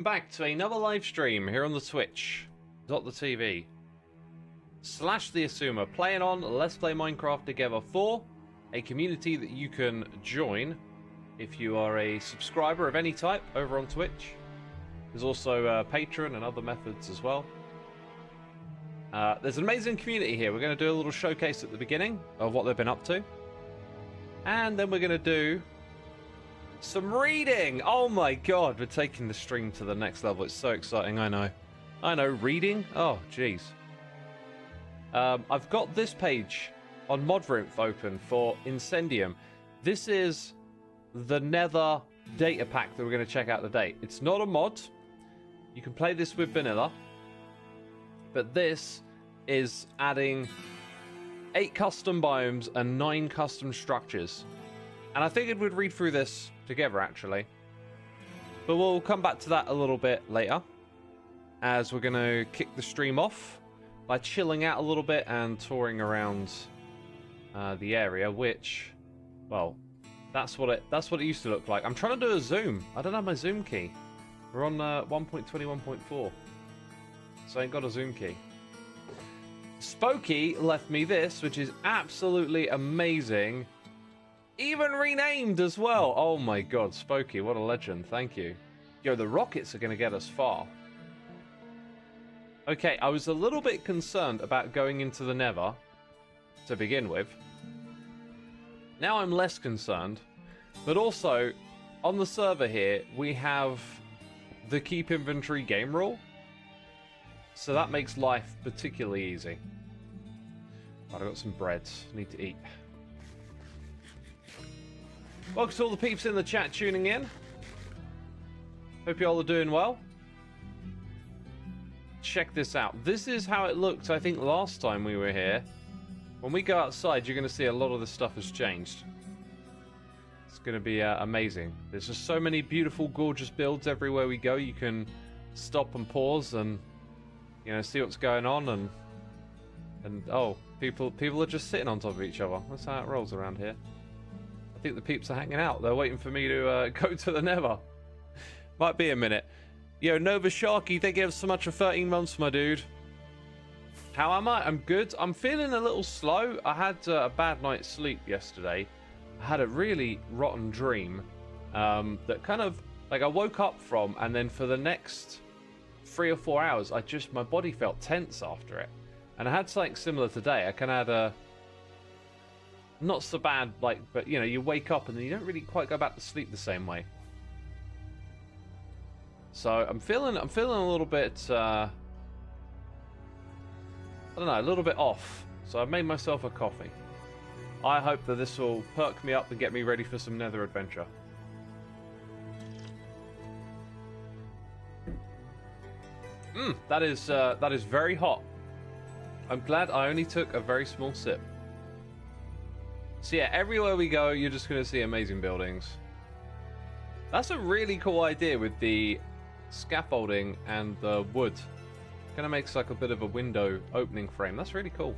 Back to another live stream here on the Twitch.tv / the Xisuma, playing on Let's Play Minecraft Together 4, a community that you can join if you are a subscriber of any type over on Twitch. There's also Patreon and other methods as well. There's an amazing community here. We're going to do a little showcase at the beginning of what they've been up to, and then we're going to do some reading. Oh my god, we're taking the stream to the next level. It's so exciting. I know, reading. Oh jeez. I've got this page on Modrinf open for Incendium. This is the Nether datapack that we're going to check out today. It's not a mod. You can play this with vanilla, but this is adding 8 custom biomes and 9 custom structures. And I figured we'd read through this together, actually. But we'll come back to that a little bit later, as we're going to kick the stream off by chilling out a little bit and touring around the area, which, well, that's what it used to look like. I'm trying to do a zoom. I don't have my zoom key. We're on 1.21.4, so I ain't got a zoom key. Spooky left me this, which is absolutely amazing. Even renamed as well. Oh my god, Spooky, what a legend. Thank you. Yo, the rockets are going to get us far. Okay, I was a little bit concerned about going into the Nether to begin with. Now I'm less concerned. But also, on the server here, we have the keep inventory game rule. So that makes life particularly easy. Right, I've got some bread. Need to eat. Welcome to all the peeps in the chat tuning in. Hope you all are doing well. Check this out. This is how it looked, I think, last time we were here. When we go outside, you're going to see a lot of the stuff has changed. It's going to be amazing. There's just so many beautiful, gorgeous builds everywhere we go. You can stop and pause and, you know, see what's going on. And oh, people are just sitting on top of each other. That's how it rolls around here. I think the peeps are hanging out. They're waiting for me to go to the Nether. Might be a minute. Yo, Nova Sharky, thank you so much for 13 months, my dude. How am I? I'm good. I'm feeling a little slow. I had a bad night's sleep yesterday. I had a really rotten dream that kind of, like, I woke up from, and then for the next 3 or 4 hours, my body felt tense after it. And I had something similar today. I kind of had a not so bad, like, but you know, you wake up and then you don't really quite go back to sleep the same way. So I'm feeling a little bit, I don't know, a little bit off. So I've made myself a coffee. I hope that this will perk me up and get me ready for some Nether adventure. That is very hot. I'm glad I only took a very small sip. So yeah, everywhere we go, you're just going to see amazing buildings. That's a really cool idea with the scaffolding and the wood. Kind of makes like a bit of a window opening frame. That's really cool.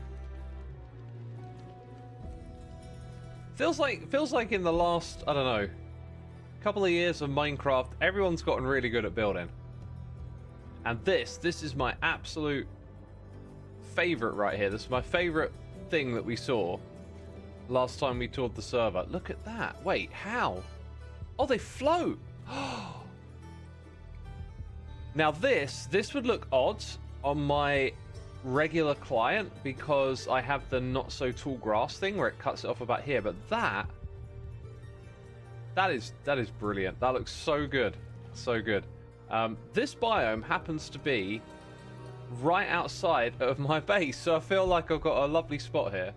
Feels like in the last, I don't know, couple of years of Minecraft, everyone's gotten really good at building. And this is my absolute favorite right here. This is my favorite thing that we saw last time we toured the server. Look at that. Wait, how? Oh, they float. Now this would look odd on my regular client because I have the not so tall grass thing where it cuts it off about here, but that is brilliant. That looks so good. So good. This biome happens to be right outside of my base, so I feel like I've got a lovely spot here.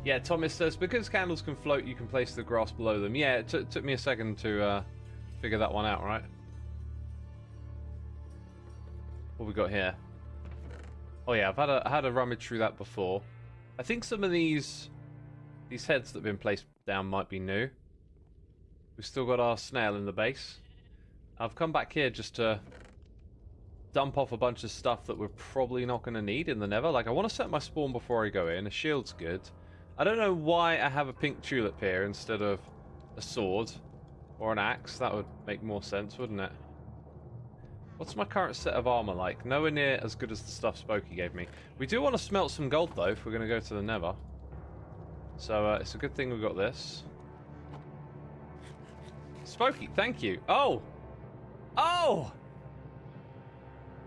Yeah, Thomas says, because candles can float, you can place the grass below them. Yeah, it took me a second to figure that one out, right? What we got here? Oh yeah, I had a rummage through that before. I think some of these heads that have been placed down might be new. We've still got our snail in the base. I've come back here just to dump off a bunch of stuff that we're probably not going to need in the Nether. Like, I want to set my spawn before I go in. A shield's good. I don't know why I have a pink tulip here instead of a sword. Or an axe. That would make more sense, wouldn't it? What's my current set of armor like? Nowhere near as good as the stuff Spooky gave me. We do want to smelt some gold, though, if we're going to go to the Nether. So, it's a good thing we got this. Spooky, thank you. Oh! Oh!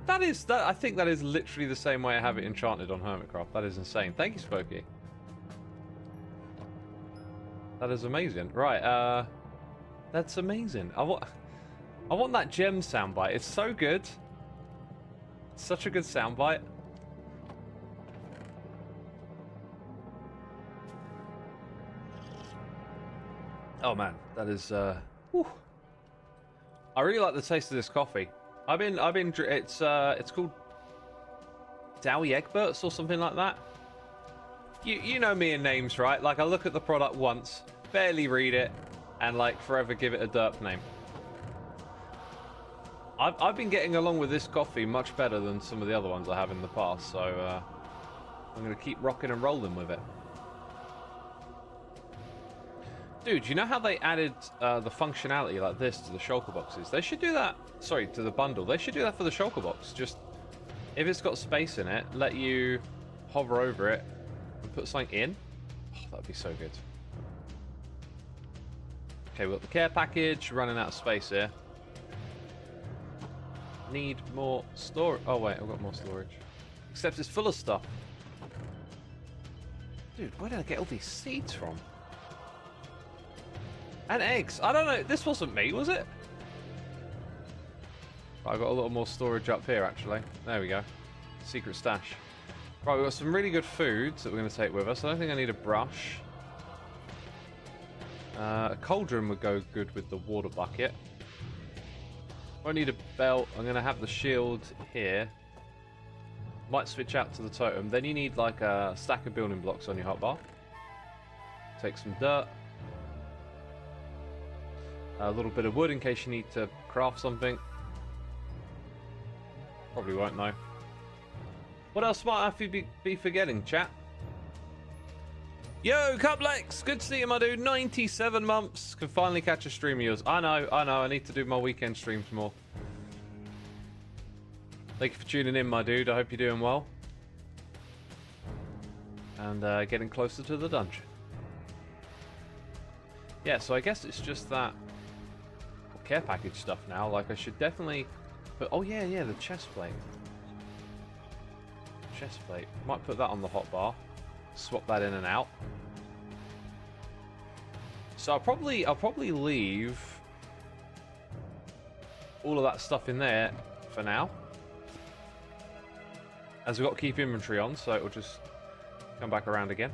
That is... I think that is literally the same way I have it enchanted on Hermitcraft. That is insane. Thank you, Spooky. That is amazing. Right, that's amazing. I want that gem soundbite. It's so good. It's such a good soundbite. Oh man, that is whew. I really like the taste of this coffee. It's called Dowie Egberts or something like that. You know me and names, right? Like I look at the product once, barely read it, and like forever give it a derp name. I've been getting along with this coffee much better than some of the other ones I have in the past, so I'm going to keep rocking and rolling with it. Dude, you know how they added the functionality like this to the shulker boxes? They should do that, sorry, to the bundle. They should do that for the shulker box. Just, if it's got space in it, let you hover over it and put something in. Oh, that'd be so good. Okay, we've got the care package, running out of space here. Need more storage. Oh wait, I've got more storage. Except it's full of stuff. Dude, where did I get all these seeds from? And eggs. I don't know. This wasn't me, was it? Right, I've got a little more storage up here, actually. There we go. Secret stash. Right, we've got some really good foods that we're going to take with us. I don't think I need a brush. A cauldron would go good with the water bucket. Won't need a belt. I'm going to have the shield here. Might switch out to the totem. Then you need like a stack of building blocks on your hotbar. Take some dirt. A little bit of wood in case you need to craft something. Probably won't know. What else might I be forgetting, chat? Yo, Cuplex! Good to see you, my dude. 97 months. Can finally catch a stream of yours. I know. I need to do my weekend streams more. Thank you for tuning in, my dude. I hope you're doing well. And getting closer to the dungeon. Yeah, so I guess it's just that care package stuff now. Like, I should definitely put... Oh, yeah, the chest plate. Chest plate. Might put that on the hotbar. Swap that in and out. So I'll probably leave all of that stuff in there for now, as we've got to keep inventory on, so it will just come back around again.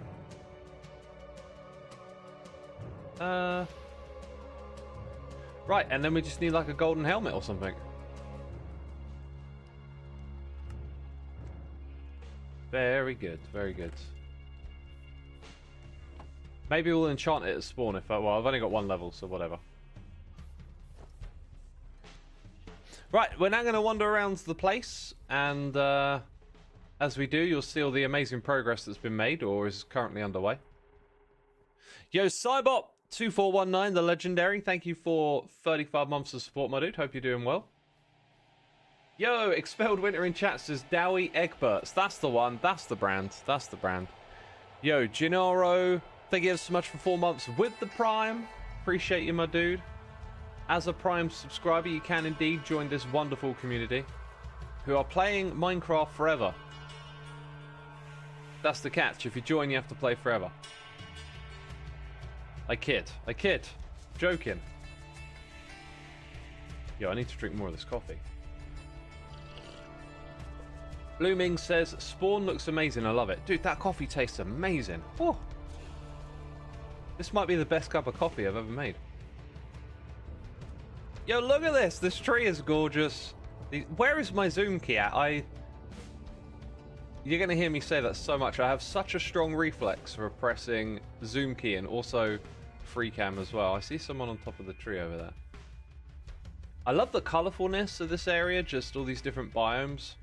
Right, and then we just need like a golden helmet or something. Very good, very good. Maybe we'll enchant it at spawn if well, I've only got one level, so whatever. Right, we're now going to wander around the place, and as we do, you'll see all the amazing progress that's been made, or is currently underway. Yo, Cybot2419, the legendary, thank you for 35 months of support, my dude. Hope you're doing well. Yo, Expelled Winter in chat says Dowie Egberts. That's the one. That's the brand. That's the brand. Yo, Gennaro, thank you so much for 4 months with the Prime. Appreciate you, my dude. As a Prime subscriber, you can indeed join this wonderful community who are playing Minecraft forever. That's the catch. If you join, you have to play forever. I kid. I kid. Joking. Yo, I need to drink more of this coffee. Blooming says, Spawn looks amazing. I love it. Dude, that coffee tastes amazing. Oh. This might be the best cup of coffee I've ever made. Yo, look at this. This tree is gorgeous. Where is my zoom key at? You're going to hear me say that so much. I have such a strong reflex for pressing zoom key and also free cam as well. I see someone on top of the tree over there. I love the colorfulness of this area. Just all these different biomes.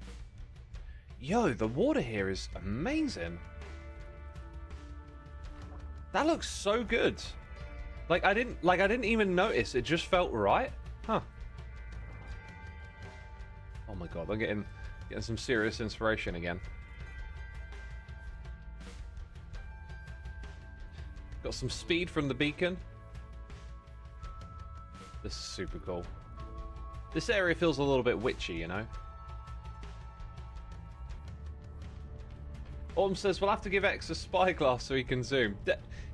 Yo, the water here is amazing. That looks so good. Like I didn't even notice. It just felt right. Huh. Oh my god, I'm getting some serious inspiration again. Got some speed from the beacon. This is super cool. This area feels a little bit witchy, you know? Autumn says, we'll have to give X a spyglass so he can zoom.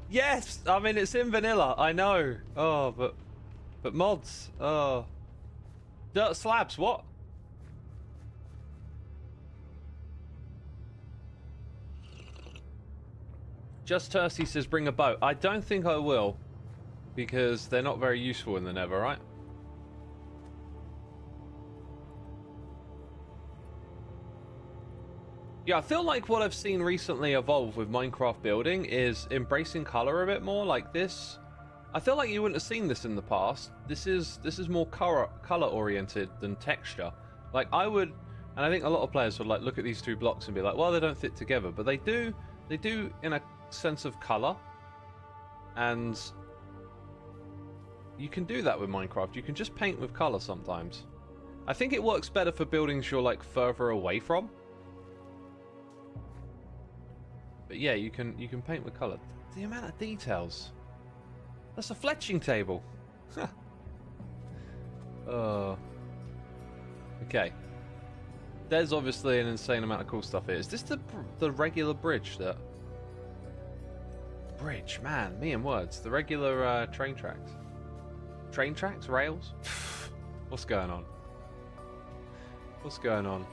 Yes! I mean, it's in vanilla, I know. Oh, but mods. Oh. Dirt slabs, what? Just Tursey says, bring a boat. I don't think I will, because they're not very useful in the Nether, right? Yeah, I feel like what I've seen recently evolve with Minecraft building is embracing color a bit more. Like this, I feel like you wouldn't have seen this in the past. This is more color oriented than texture. Like I would, and I think a lot of players would like look at these two blocks and be like, well, they don't fit together, but they do in a sense of color. And you can do that with Minecraft. You can just paint with color sometimes. I think it works better for buildings you're like further away from. But yeah, you can paint with color. The amount of details. That's a fletching table. Okay. There's obviously an insane amount of cool stuff here. Is this the regular bridge that? Bridge, man, me and words. The regular train tracks. Train tracks? Rails? What's going on? What's going on?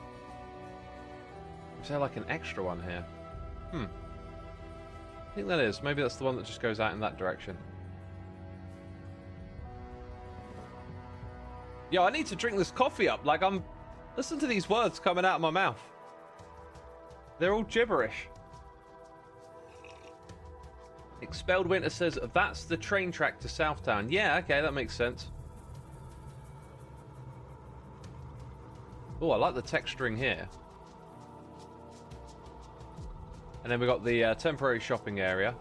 Is there like an extra one here? I think that is. Maybe that's the one that just goes out in that direction. Yo, I need to drink this coffee up. Like listen to these words coming out of my mouth. They're all gibberish. Expelled Winter says, that's the train track to Southtown. Yeah, okay, that makes sense. Oh, I like the texturing here. And then we got the temporary shopping area.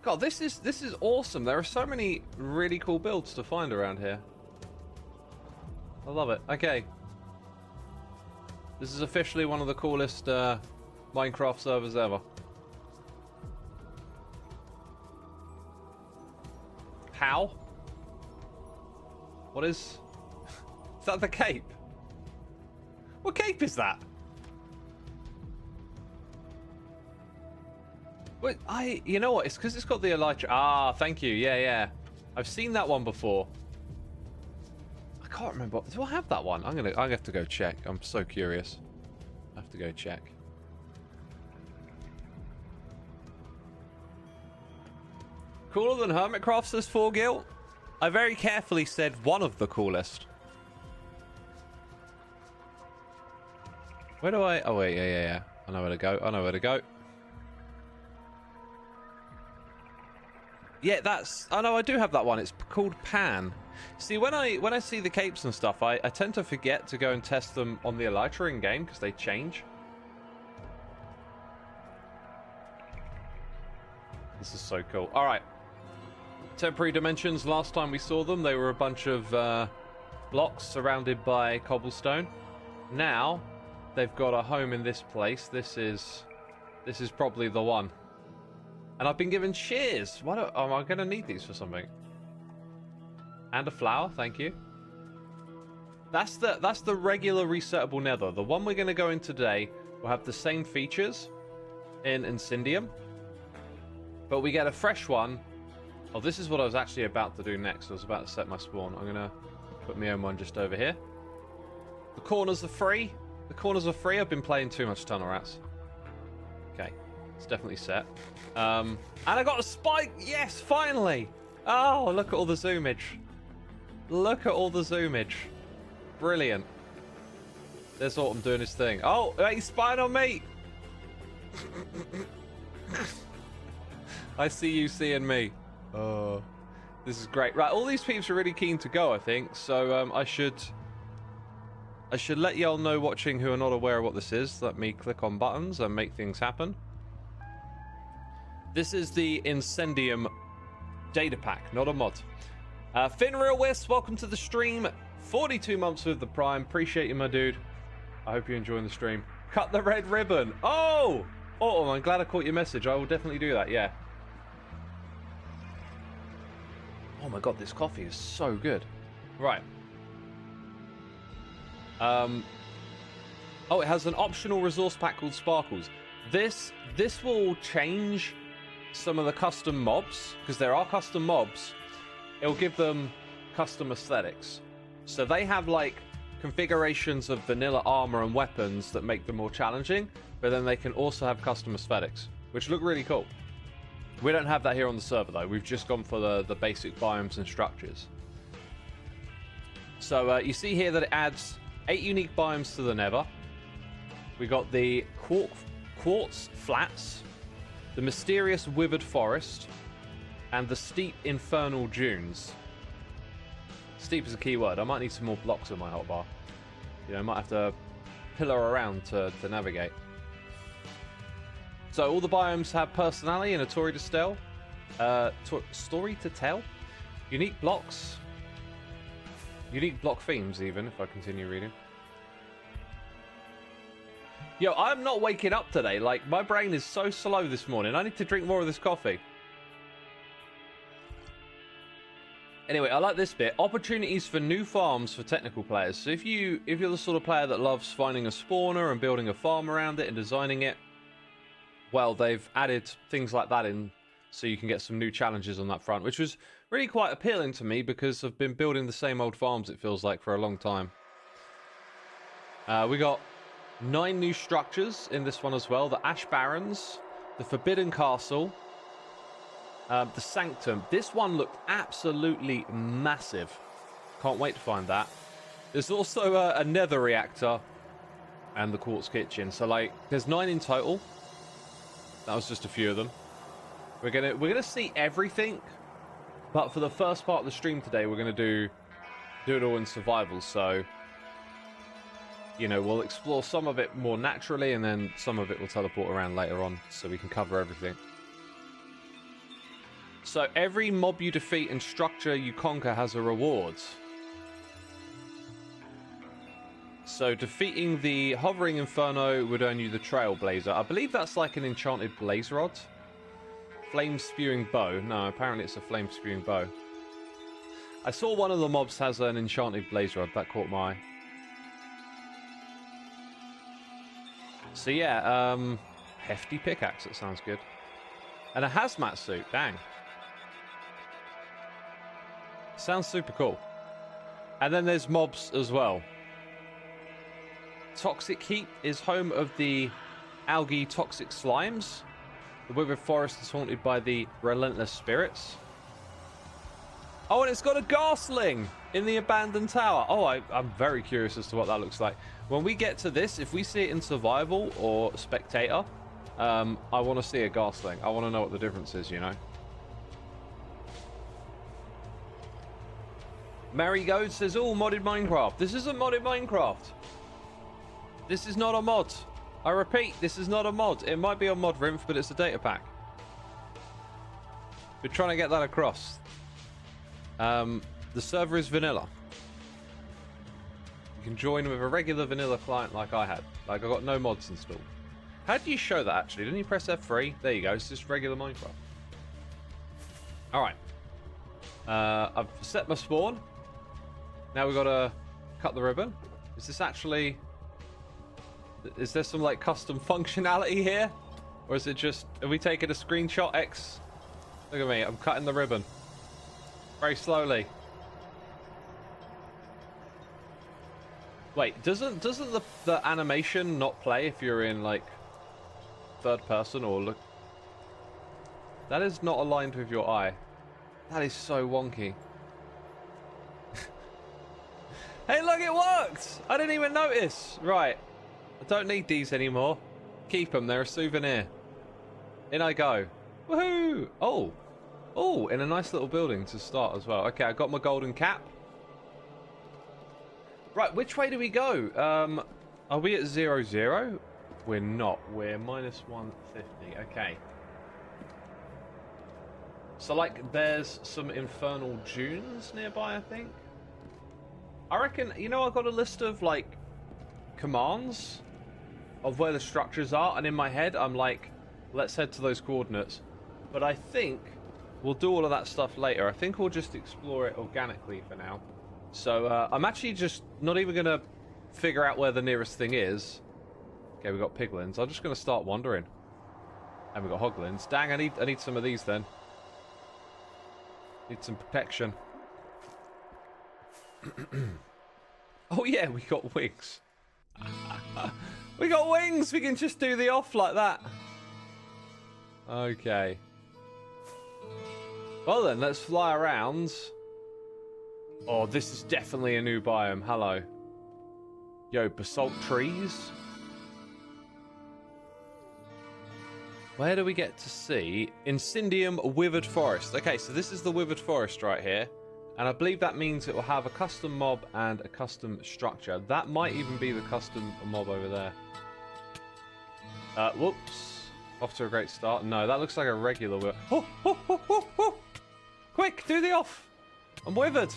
God, this is awesome. There are so many really cool builds to find around here. I love it. Okay. This is officially one of the coolest Minecraft servers ever. How? What is... Is that the cape? What cape is that? Wait, you know what? It's because it's got the elytra. Ah, thank you. Yeah, yeah. I've seen that one before. I can't remember. Do I have that one? I'm gonna have to go check. I'm so curious. I have to go check. Cooler than Hermitcraft, says 4Gil. I very carefully said one of the coolest. Where do I... Oh, wait, yeah. I know where to go. I know where to go. Yeah, that's... Oh, no, I do have that one. It's called Pan. See, when I see the capes and stuff, I tend to forget to go and test them on the elytra in game because they change. This is so cool. All right. Temporary dimensions. Last time we saw them, they were a bunch of blocks surrounded by cobblestone. Now, they've got a home in this place. This is probably the one. And I've been given shears. Am I going to need these for something? And a flower, thank you. That's the regular resettable nether. The one we're going to go in today will have the same features in Incendium. But we get a fresh one. Oh, this is what I was actually about to do next. I was about to set my spawn. I'm going to put my own one just over here. The corners are free. The corners are free. I've been playing too much Tunnel Rats. Okay. It's definitely set. And I got a spike! Yes, finally! Oh, look at all the zoomage. Look at all the zoomage. Brilliant. There's Autumn doing his thing. Oh, he's spying on me! I see you seeing me. Oh, this is great. Right, all these peeps are really keen to go, I think. So I should let y'all know watching who are not aware of what this is. Let me click on buttons and make things happen. This is the Incendium datapack, not a mod. Finn Real Wisp, welcome to the stream. 42 months with the Prime. Appreciate you, my dude. I hope you're enjoying the stream. Cut the red ribbon. Oh! Oh, I'm glad I caught your message. I will definitely do that, yeah. Oh my god, this coffee is so good. Right. Oh, it has an optional resource pack called Sparkles. This will change some of the custom mobs, because there are custom mobs. It'll give them custom aesthetics. So they have like configurations of vanilla armor and weapons that make them more challenging, but then they can also have custom aesthetics, which look really cool. We don't have that here on the server though. We've just gone for the basic biomes and structures. So you see here that it adds 8 unique biomes to the Nether. We got the quartz flats, the mysterious withered forest, and the steep Infernal Dunes. Steep is a key word. I might need some more blocks in my hotbar. You know, I might have to pillar around to navigate. So all the biomes have personality and a story to tell. Unique blocks. Unique block themes, even, if I continue reading. Yo, I'm not waking up today. Like, my brain is so slow this morning. I need to drink more of this coffee. Anyway, I like this bit. Opportunities for new farms for technical players. So if you're the sort of player that loves finding a spawner and building a farm around it and designing it, well, they've added things like that in so you can get some new challenges on that front, which was really quite appealing to me because I've been building the same old farms, it feels like, for a long time. We got 9 new structures in this one as well. The Ash Barrens, the Forbidden Castle, the Sanctum. This one looked absolutely massive. Can't wait to find that. There's also a Nether Reactor and the Quartz Kitchen. So, like, there's 9 in total. That was just a few of them. We're gonna see everything, but for the first part of the stream today, we're gonna do it all in survival. So, you know, we'll explore some of it more naturally, and then some of it will teleport around later on, so we can cover everything. So every mob you defeat and structure you conquer has a reward. So defeating the Hovering Inferno would earn you the Trailblazer. I believe that's like an enchanted blaze rod. Flame spewing bow. No, apparently it's a flame spewing bow. I saw one of the mobs has an enchanted blaze rod. That caught my eye. So yeah, hefty pickaxe. That sounds good. And a hazmat suit. Dang. Sounds super cool. And then there's mobs as well. Toxic Heap is home of the algae toxic slimes. The withered forest is haunted by the relentless spirits. Oh, and it's got a Ghastling in the abandoned tower. Oh, I'm very curious as to what that looks like. When we get to this, if we see it in survival or spectator, I want to see a Ghastling. I want to know what the difference is, you know. Marigold says, oh, modded Minecraft. This isn't modded Minecraft. This is not a mod. I repeat, this is not a mod. It might be on mod Rimph, but it's a data pack. We're trying to get that across. The server is vanilla. You can join with a regular vanilla client like I had. Like, I got no mods installed. How do you show that, actually? Didn't you press F3? There you go. It's just regular Minecraft. Alright. I've set my spawn. Now we've got to cut the ribbon. Is this actually... Is there some, like, custom functionality here? Or is it just... Are we taking a screenshot? X? Look at me. I'm cutting the ribbon. Very slowly. Wait, doesn't the animation not play if you're in, like, third person or look... That is not aligned with your eye. That is so wonky. Hey, look, it worked! I didn't even notice. Right. I don't need these anymore. Keep them. They're a souvenir. In I go. Woohoo! Oh. Oh, in a nice little building to start as well. Okay, I got my golden cap. Right, which way do we go? Are we at 0, 0? We're not. We're minus 150. Okay. So, like, there's some Infernal Dunes nearby, I think. I reckon, you know, I've got a list of, like, commands of where the structures are, and in my head, I'm like, let's head to those coordinates. But I think we'll do all of that stuff later. I think we'll just explore it organically for now. So, I'm actually just not even going to figure out where the nearest thing is. Okay, we've got piglins. I'm just going to start wandering. And we've got hoglins. Dang, I need some of these then. Need some protection. Oh yeah, we got wings. We got wings! We can just do the off like that. Okay. Well then, let's fly around. Oh, this is definitely a new biome. Hello. Yo, basalt trees. Where do we get to see? Incendium Withered Forest. Okay, so this is the Withered Forest right here. And I believe that means it will have a custom mob and a custom structure. That might even be the custom mob over there. Whoops. Off to a great start. No, that looks like a regular wheel. Oh, oh, oh, oh, oh. Quick, do the off. I'm withered.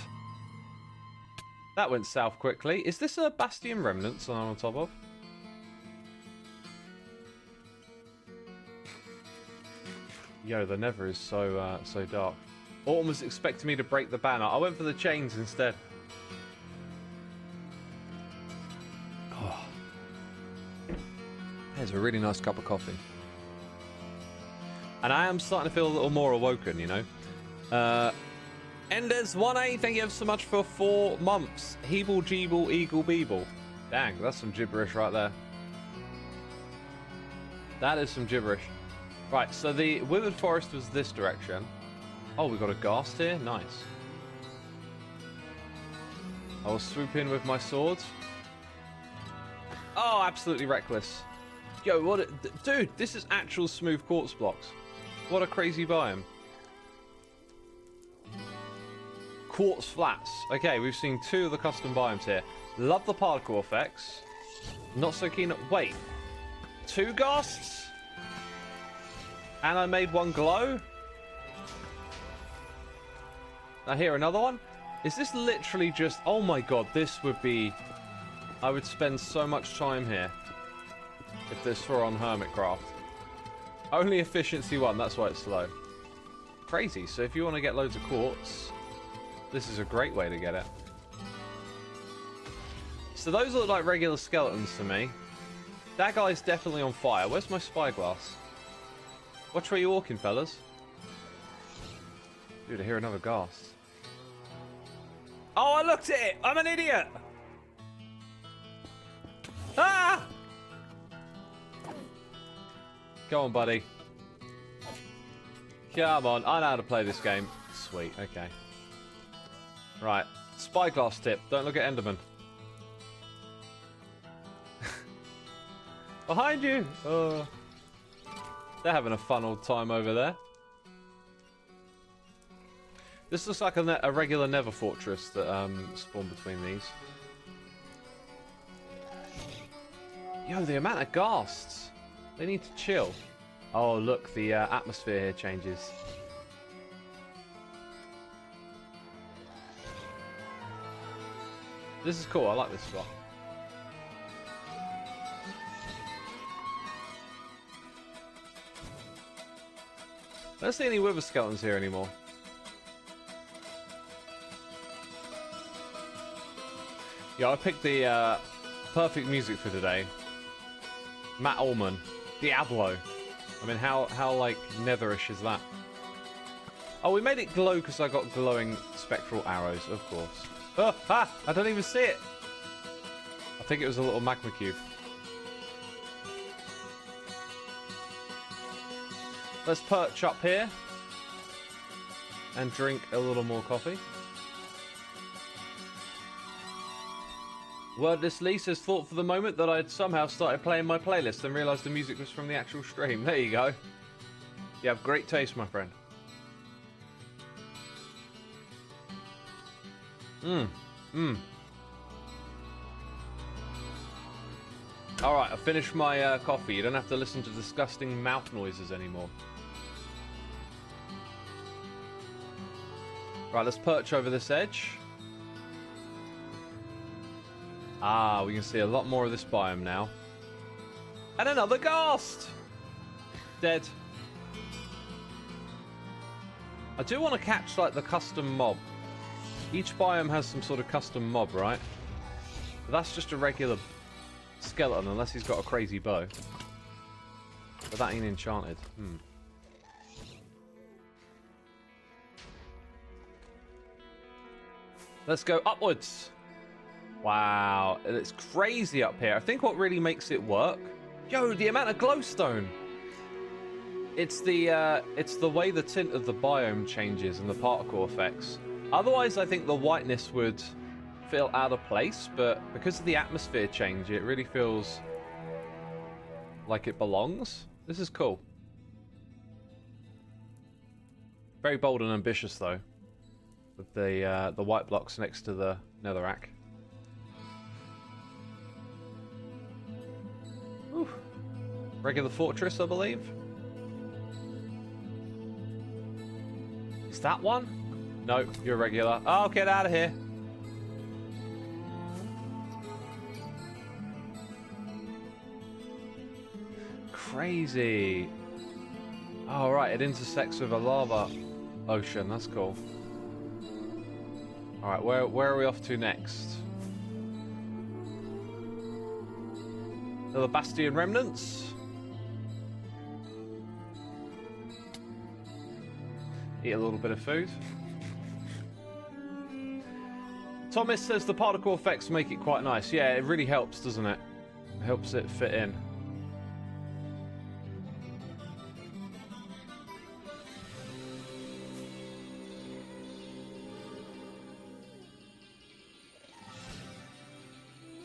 That went south quickly. Is this a Bastion Remnants I'm on top of? Yo, the Nether is so so dark. Autumn was expecting me to break the banner. I went for the chains instead. Oh. There's a really nice cup of coffee. And I am starting to feel a little more awoken, you know. Enders 1A, thank you so much for 4 months. Heeble, Jeeble, Eagle, Beeble. Dang, that's some gibberish right there. That is some gibberish. Right, so the Withered Forest was this direction. Oh, we got a ghast here? Nice. I will swoop in with my sword. Oh, absolutely reckless. Yo, what dude, this is actual smooth quartz blocks. What a crazy biome. Quartz flats. Okay, we've seen 2 of the custom biomes here. Love the particle effects. Not so keen. Wait. 2 ghasts? And I made 1 glow? Now here, another one? Is this literally just... Oh my god, this would be... I would spend so much time here if this were on Hermitcraft. Only efficiency 1, that's why it's slow. Crazy, so if you want to get loads of quartz, this is a great way to get it. So those look like regular skeletons to me. That guy's definitely on fire. Where's my spyglass? Watch where you're walking, fellas. Dude, I hear another ghast. Oh, I looked at it! I'm an idiot! Ah! Go on, buddy. Come on, I know how to play this game. Sweet, okay. Right, spyglass tip. Don't look at Enderman. Behind you! Oh. They're having a fun old time over there. This looks like a regular Nether fortress that spawned between these. Yo, the amount of ghasts. They need to chill. Oh, look, the atmosphere here changes. This is cool. I like this spot. I don't see any wither skeletons here anymore. Yeah, I picked the perfect music for today. Matt Ullman, Diablo. I mean, how like netherish is that? Oh, we made it glow because I got glowing spectral arrows, of course. Oh, ha! I don't even see it. I think it was a little magma cube. Let's perch up here and drink a little more coffee. Wordless Lee says, thought for the moment that I'd somehow started playing my playlist and realised the music was from the actual stream. There you go. You have great taste, my friend. Alright, I finished my coffee. You don't have to listen to disgusting mouth noises anymore. Right, let's perch over this edge. Ah, we can see a lot more of this biome now. And another ghast! Dead. I do want to catch, like, the custom mob. Each biome has some sort of custom mob, right? But that's just a regular skeleton, unless he's got a crazy bow. But that ain't enchanted. Let's go upwards. Wow, it's crazy up here. I think what really makes it work... Yo, the amount of glowstone! It's the way the tint of the biome changes and the particle effects. Otherwise, I think the whiteness would feel out of place, but because of the atmosphere change, it really feels like it belongs. This is cool. Very bold and ambitious, though, with the white blocks next to the netherrack. Ooh. Regular fortress, I believe. Is that one? No, you're regular. Oh, get out of here. Crazy. Oh, right, it intersects with a lava ocean. That's cool. Alright, where are we off to next? The Bastion remnants. Eat a little bit of food. Thomas says the particle effects make it quite nice. Yeah, it really helps, doesn't it? It helps it fit in.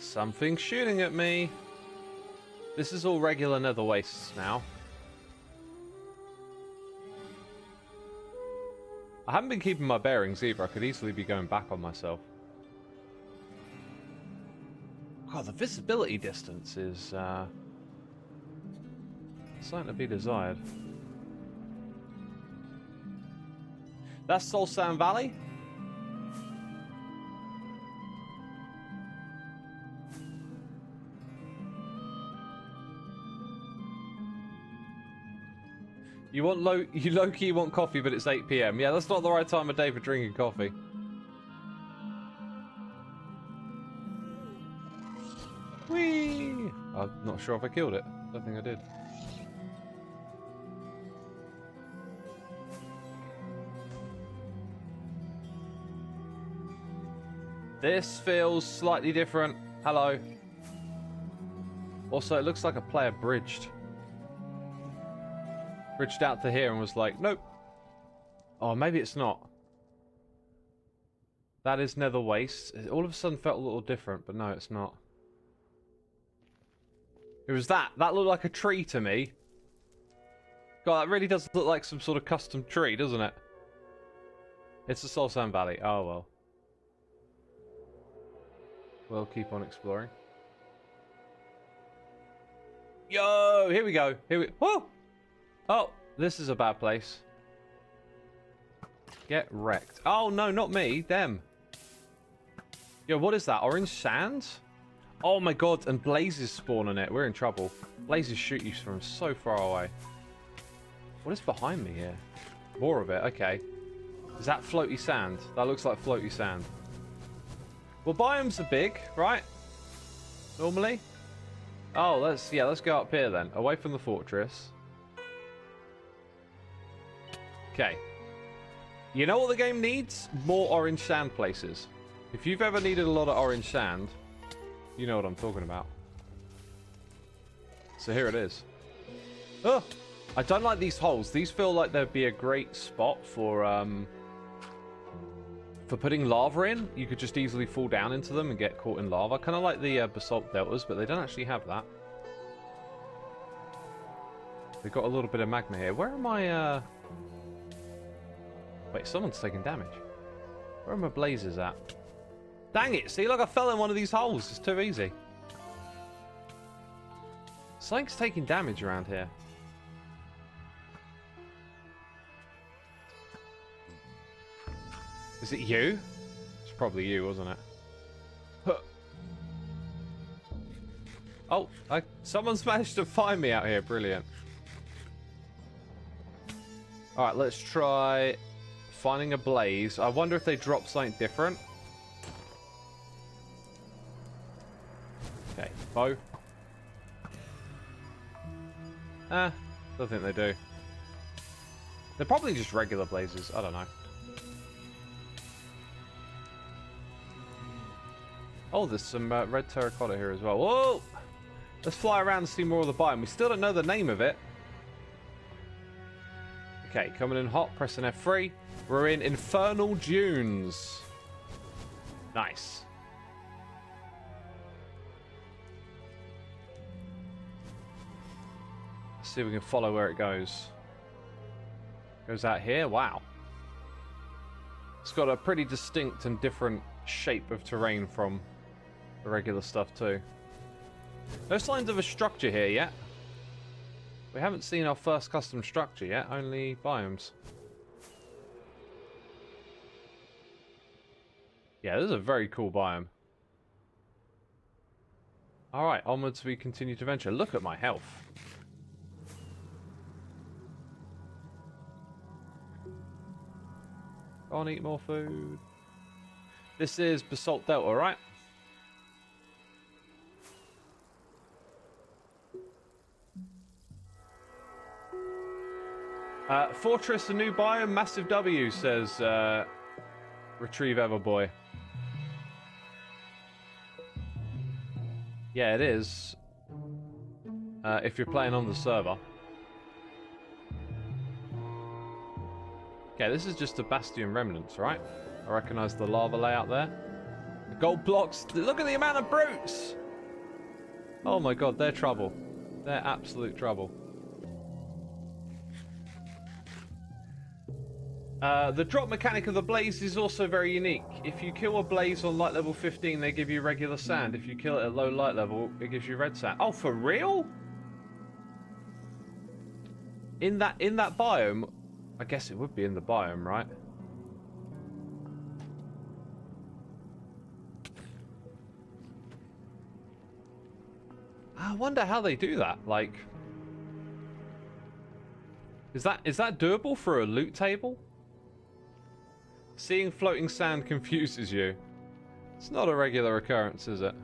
Something's shooting at me. This is all regular nether wastes now. I haven't been keeping my bearings either. I could easily be going back on myself. God, the visibility distance is something to be desired. That's Soul Sand Valley. You low-key want coffee, but it's 8 PM. Yeah, that's not the right time of day for drinking coffee. Whee! I'm not sure if I killed it. I don't think I did. This feels slightly different. Hello. Also, it looks like a player bridged out to here and was like, nope. Oh, maybe it's not. That is Nether Waste. It all of a sudden felt a little different, but no, it's not. It was that. That looked like a tree to me. God, that really does look like some sort of custom tree, doesn't it? It's the Soul Sand Valley. Oh, well. We'll keep on exploring. Yo, here we go. Whoa! Oh, this is a bad place. Get wrecked. Oh, no, not me. Them. Yo, what is that? Orange sand? Oh, my God. And blazes spawn on it. We're in trouble. Blazes shoot you from so far away. What is behind me here? More of it. Okay. Is that floaty sand? That looks like floaty sand. Well, biomes are big, right? Normally. Oh, let's go up here then. Away from the fortress. Okay. You know what the game needs? More orange sand places. If you've ever needed a lot of orange sand, you know what I'm talking about. So here it is. Oh! I don't like these holes. These feel like they'd be a great spot for putting lava in. You could just easily fall down into them and get caught in lava. Kind of like the basalt deltas, but they don't actually have that. They've got a little bit of magma here. Where am I? Wait, someone's taking damage. Where are my blazes at? Dang it! See, like I fell in one of these holes. It's too easy. Something's taking damage around here. Is it you? It's probably you, wasn't it? Huh. Oh, someone's managed to find me out here. Brilliant. Alright, let's try finding a blaze. I wonder if they drop something different. Okay, bow. Don't think they do. They're probably just regular blazes. I don't know. Oh, there's some red terracotta here as well. Whoa! Let's fly around and see more of the biome. We still don't know the name of it. Okay, coming in hot, pressing F3. We're in Infernal Dunes. Nice. Let's see if we can follow where it goes. Goes out here. Wow. It's got a pretty distinct and different shape of terrain from the regular stuff too. No signs of a structure here yet. We haven't seen our first custom structure yet, only biomes. Yeah, this is a very cool biome. Alright, onwards we continue to venture. Look at my health. Go on, eat more food. This is Basalt Delta, right? Fortress, a new biome, massive W, says Retrieve Everboy. Yeah, it is. If you're playing on the server. Okay, this is just the Bastion remnants, right? I recognize the lava layout there. The gold blocks. Look at the amount of brutes! Oh my god, they're trouble. They're absolute trouble. The drop mechanic of the blaze is also very unique. If you kill a blaze on light level 15, they give you regular sand. If you kill it at low light level, it gives you red sand. Oh, for real? In that biome, I guess it would be in the biome, right? I wonder how they do that. Like, is that doable for a loot table? Seeing floating sand confuses you. It's not a regular occurrence, is it?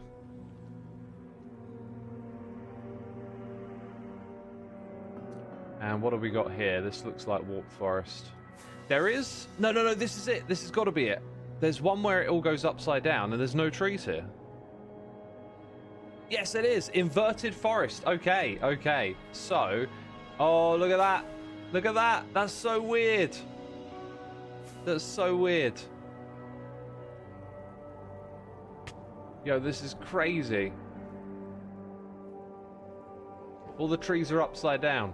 And what have we got here? This looks like warped forest. There is... No, this is it. This has got to be it. There's one where it all goes upside down and there's no trees here. Yes, it is. Inverted forest. Okay, okay. So... Oh, look at that. Look at that. That's so weird. That's so weird. Yo, this is crazy. All the trees are upside down.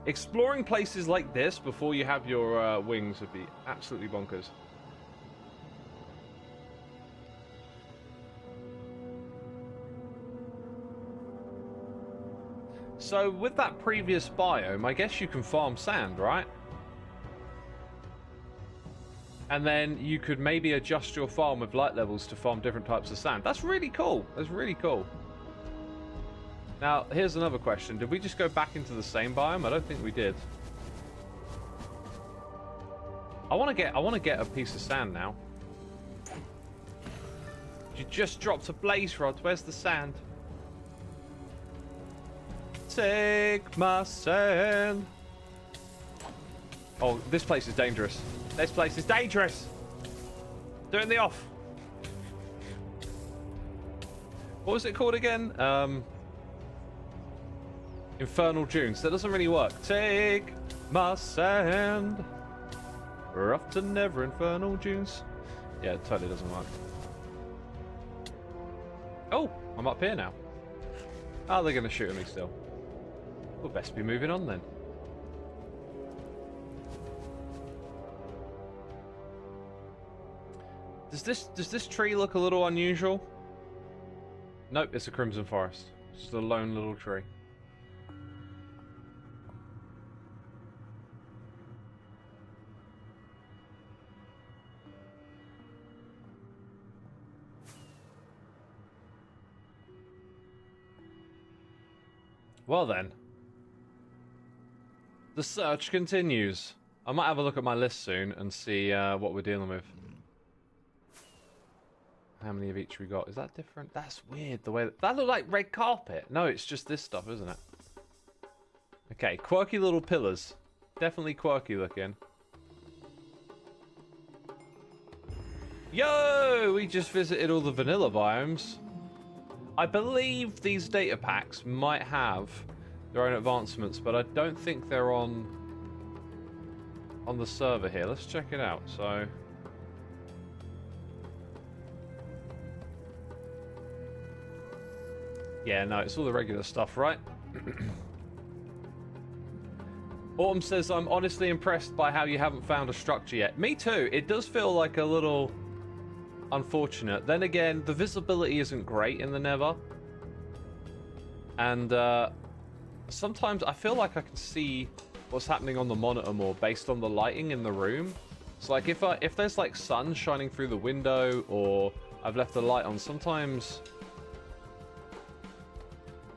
Exploring places like this before you have your wings would be absolutely bonkers. So with that previous biome, I guess you can farm sand, right? And then you could maybe adjust your farm with light levels to farm different types of sand. That's really cool. That's really cool. Now, here's another question. Did we just go back into the same biome? I don't think we did. I want to get a piece of sand now. You just dropped a blaze rod. Where's the sand? Take my sand. Oh, this place is dangerous. This place is dangerous. Doing the off. What was it called again? Infernal Dunes. That doesn't really work. Take my sand. We're off to Nether Infernal Dunes. Yeah, it totally doesn't work. Oh, I'm up here now. Oh, they're going to shoot at me still. We'll best be moving on then. Does this tree look a little unusual? Nope, it's a crimson forest. It's just a lone little tree. Well then. The search continues. I might have a look at my list soon and see what we're dealing with. How many of each we got? Is that different? That's weird. The way that looked like red carpet. No, it's just this stuff, isn't it? Okay, quirky little pillars. Definitely quirky looking. Yo! We just visited all the vanilla biomes. I believe these data packs might have their own advancements, but I don't think they're on the server here. Let's check it out. So yeah, no, it's all the regular stuff, right? Autumn says, I'm honestly impressed by how you haven't found a structure yet. Me too. It does feel like a little unfortunate. Then again, the visibility isn't great in the Nether. And sometimes I feel like I can see what's happening on the monitor more based on the lighting in the room. So like if there's like sun shining through the window or I've left the light on, sometimes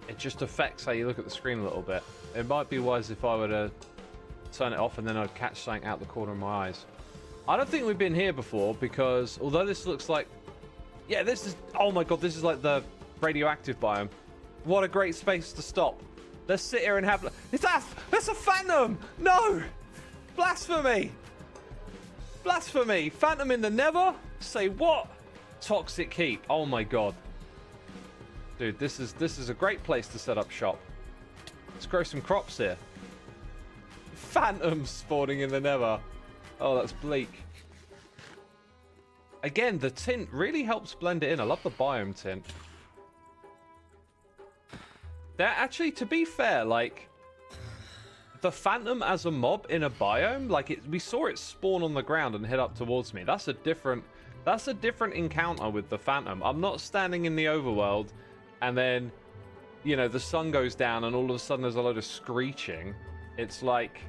it just affects how you look at the screen a little bit. It might be wise if I were to turn it off and then I'd catch something out the corner of my eyes. I don't think we've been here before because although this looks like... Yeah, this is... Oh my god, this is like the radioactive biome. What a great space to stop. Let's sit here and have... That's a phantom! No! Blasphemy! Blasphemy! Phantom in the Nether? Say what? Toxic heap. Oh my god. Dude, this is a great place to set up shop. Let's grow some crops here. Phantoms spawning in the Nether. Oh, that's bleak. Again, the tint really helps blend it in. I love the biome tint. They're actually, to be fair, like the phantom as a mob in a biome, like we saw it spawn on the ground and head up towards me. That's a different encounter with the phantom. I'm not standing in the overworld and then, you know, the sun goes down and all of a sudden there's a load of screeching. It's like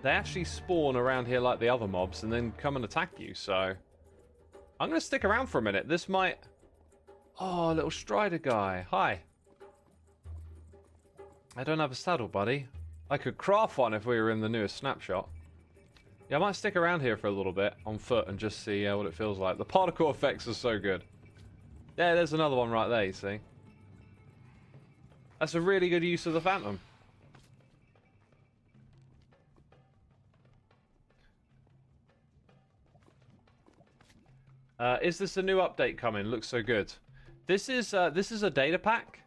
they actually spawn around here like the other mobs and then come and attack you. So I'm going to stick around for a minute. This might... Oh, little Strider guy. Hi. I don't have a saddle, buddy. I could craft one if we were in the newest snapshot. Yeah, I might stick around here for a little bit on foot and just see what it feels like. The particle effects are so good. Yeah, there's another one right there, you see. That's a really good use of the phantom. Is this a new update coming? Looks so good. This is a data pack.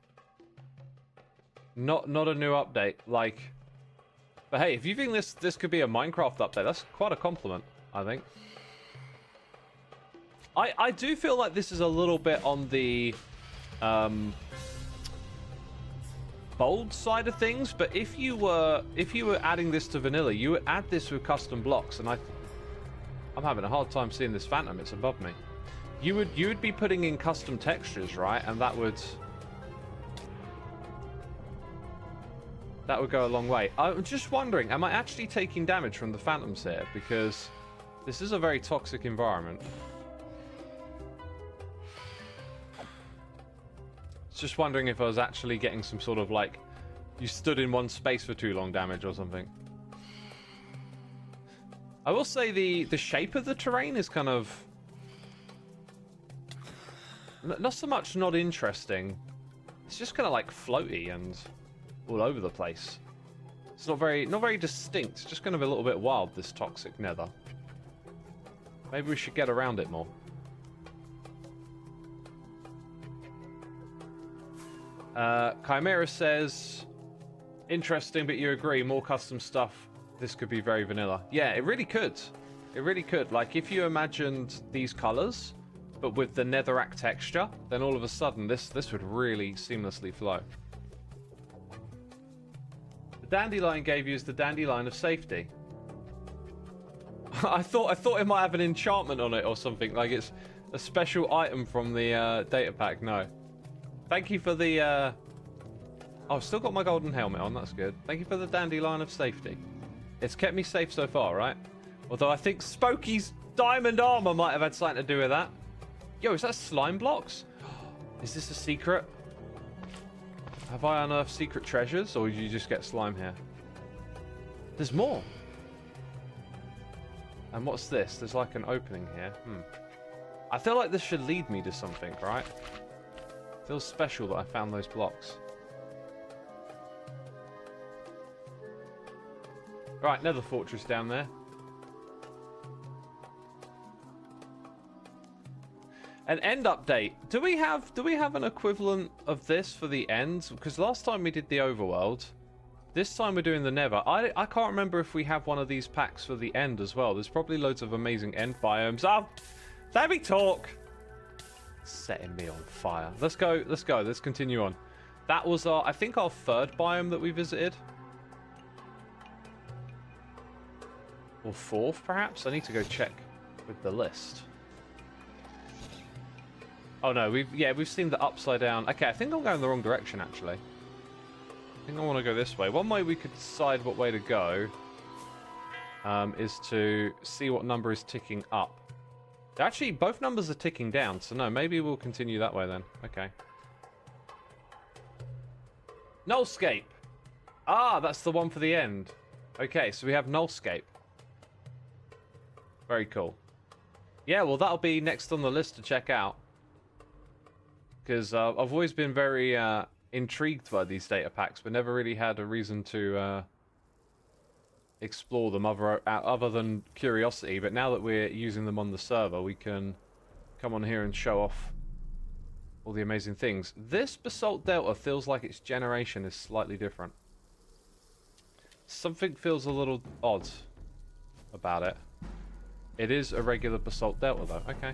Not a new update. Like, but hey, if you think this could be a Minecraft update, that's quite a compliment, I think. I do feel like this is a little bit on the bold side of things, but if you were adding this to vanilla, you would add this with custom blocks, and I'm having a hard time seeing this phantom. It's above me. You would be putting in custom textures, right? And that would go a long way. I'm just wondering, am I actually taking damage from the phantoms here? Because this is a very toxic environment. Just wondering if I was actually getting some sort of like you stood in one space for too long damage or something. I will say the shape of the terrain is kind of not so much not interesting. It's just kind of like floaty and all over the place. It's not very distinct. It's just kind of a little bit wild, this toxic nether. Maybe we should get around it more. Chimera says, interesting, but you agree, more custom stuff. This could be very vanilla. Yeah, it really could. It really could. Like, if you imagined these colors, but with the netherrack texture, then all of a sudden this would really seamlessly flow. The dandelion gave you is the dandelion of safety. I thought it might have an enchantment on it or something. Like it's a special item from the data pack. No. Thank you for the... Oh, I've still got my golden helmet on. That's good. Thank you for the dandelion of safety. It's kept me safe so far, right? Although I think Spooky's diamond armor might have had something to do with that. Yo, is that slime blocks? Is this a secret? Have I unearthed secret treasures, or do you just get slime here? There's more. And what's this? There's like an opening here. I feel like this should lead me to something, right? Feels special that I found those blocks. Right, Nether Fortress down there. An end update. Do we have an equivalent of this for the ends? Because last time we did the Overworld, this time we're doing the Nether. I can't remember if we have one of these packs for the end as well. There's probably loads of amazing end biomes. Oh, let me talk. Setting me on fire. Let's go. Let's go. Let's continue on. That was our, I think, our third biome that we visited. Or fourth, perhaps? I need to go check with the list. Oh no, we've seen the upside down. Okay, I think I'm going the wrong direction actually. I think I want to go this way. One way we could decide what way to go is to see what number is ticking up. Actually, both numbers are ticking down, so no, maybe we'll continue that way then. Okay. Nullscape. Ah, that's the one for the end. Okay, so we have Nullscape. Very cool. Yeah, well, that'll be next on the list to check out. Because I've always been very intrigued by these data packs, but never really had a reason to explore them other than curiosity. But now that we're using them on the server, we can come on here and show off all the amazing things. This Basalt Delta feels like its generation is slightly different. Something feels a little odd about it. It is a regular Basalt Delta though. Okay.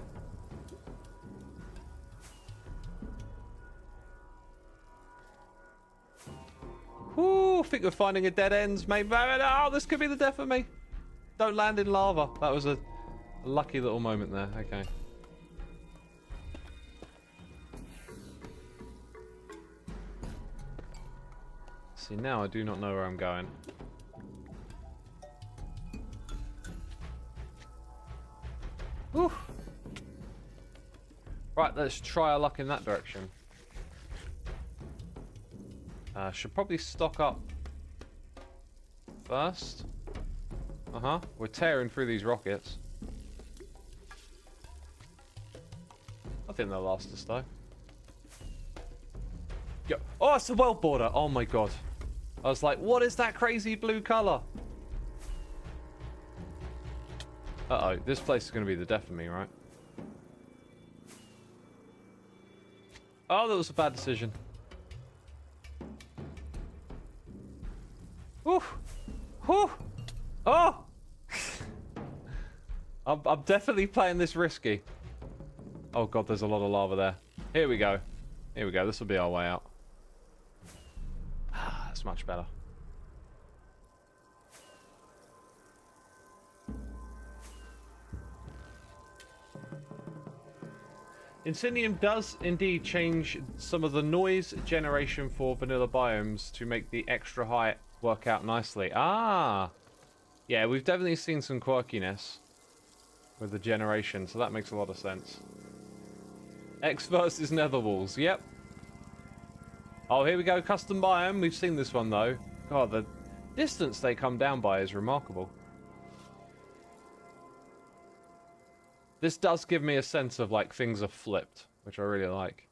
Ooh, I think we're finding a dead ends, mate. Oh, this could be the death of me. Don't land in lava. That was a lucky little moment there. Okay. See, now I do not know where I'm going. Whew. Right, let's try our luck in that direction. Should probably stock up first. We're tearing through these rockets. I think they'll last us though. Yo. Oh, it's the world border. Oh my god. I was like, what is that crazy blue color? Uh-oh, this place is going to be the death of me, right? Oh, that was a bad decision. Whew. Whew. Oh! I'm definitely playing this risky. Oh god, there's a lot of lava there. Here we go. Here we go. This will be our way out. That's much better. Incendium does indeed change some of the noise generation for vanilla biomes to make the extra height work out nicely. Ah! Yeah, we've definitely seen some quirkiness with the generation, so that makes a lot of sense. X versus Nether Walls, yep. Oh, here we go, custom biome. We've seen this one, though. God, the distance they come down by is remarkable. This does give me a sense of, like, things are flipped, which I really like.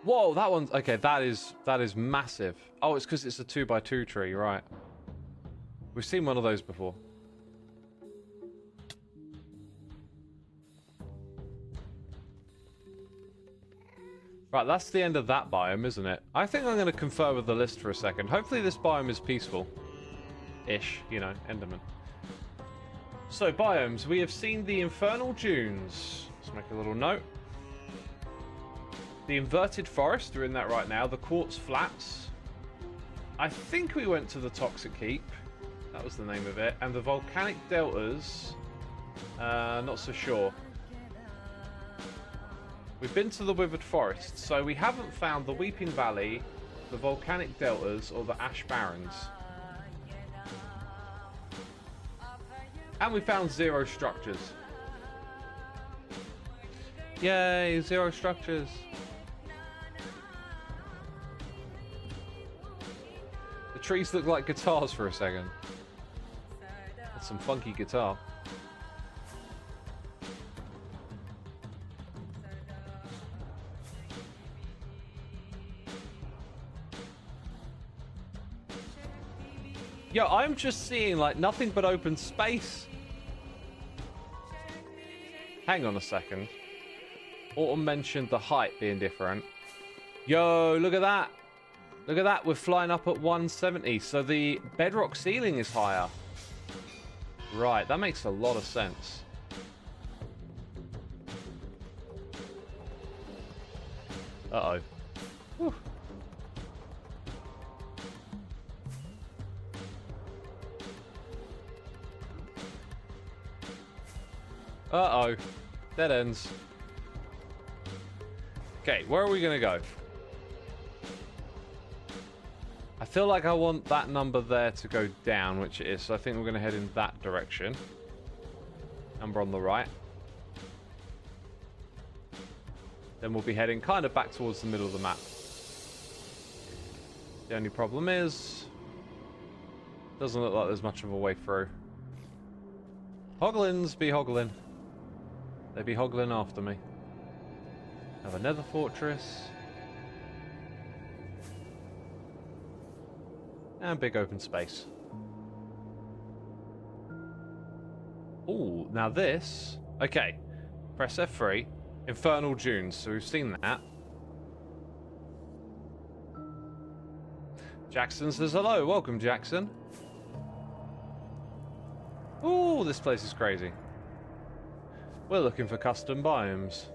Whoa, that one's... Okay, that is massive. Oh, it's because it's a 2x2 tree, right. We've seen one of those before. Right, that's the end of that biome, isn't it? I think I'm going to confer with the list for a second. Hopefully this biome is peaceful-ish, you know, Enderman. So, biomes. We have seen the Infernal Dunes. Let's make a little note. The Inverted Forest, we're in that right now. The Quartz Flats. I think we went to the Toxic Heap. That was the name of it. And the Volcanic Deltas. Not so sure. We've been to the Withered Forest, so we haven't found the Weeping Valley, the Volcanic Deltas, or the Ash Barrens. And we found 0 structures. Yay, 0 structures. The trees look like guitars for a second. That's some funky guitar. Yo, I'm just seeing like nothing but open space. Hang on a second. Autumn mentioned the height being different. Yo, look at that. Look at that. We're flying up at 170. So the bedrock ceiling is higher. Right, that makes a lot of sense. Uh-oh. Whew. Uh-oh. Dead ends. Okay, where are we going to go? I feel like I want that number there to go down, which it is. So I think we're going to head in that direction. Number on the right. Then we'll be heading kind of back towards the middle of the map. The only problem is... doesn't look like there's much of a way through. Hoglins be hoggling. They be hoggling after me. Have a nether fortress. And big open space. Ooh, now this... okay. Press F3. Infernal Dunes. So we've seen that. Jackson says hello. Welcome, Jackson. Ooh, this place is crazy. We're looking for custom biomes.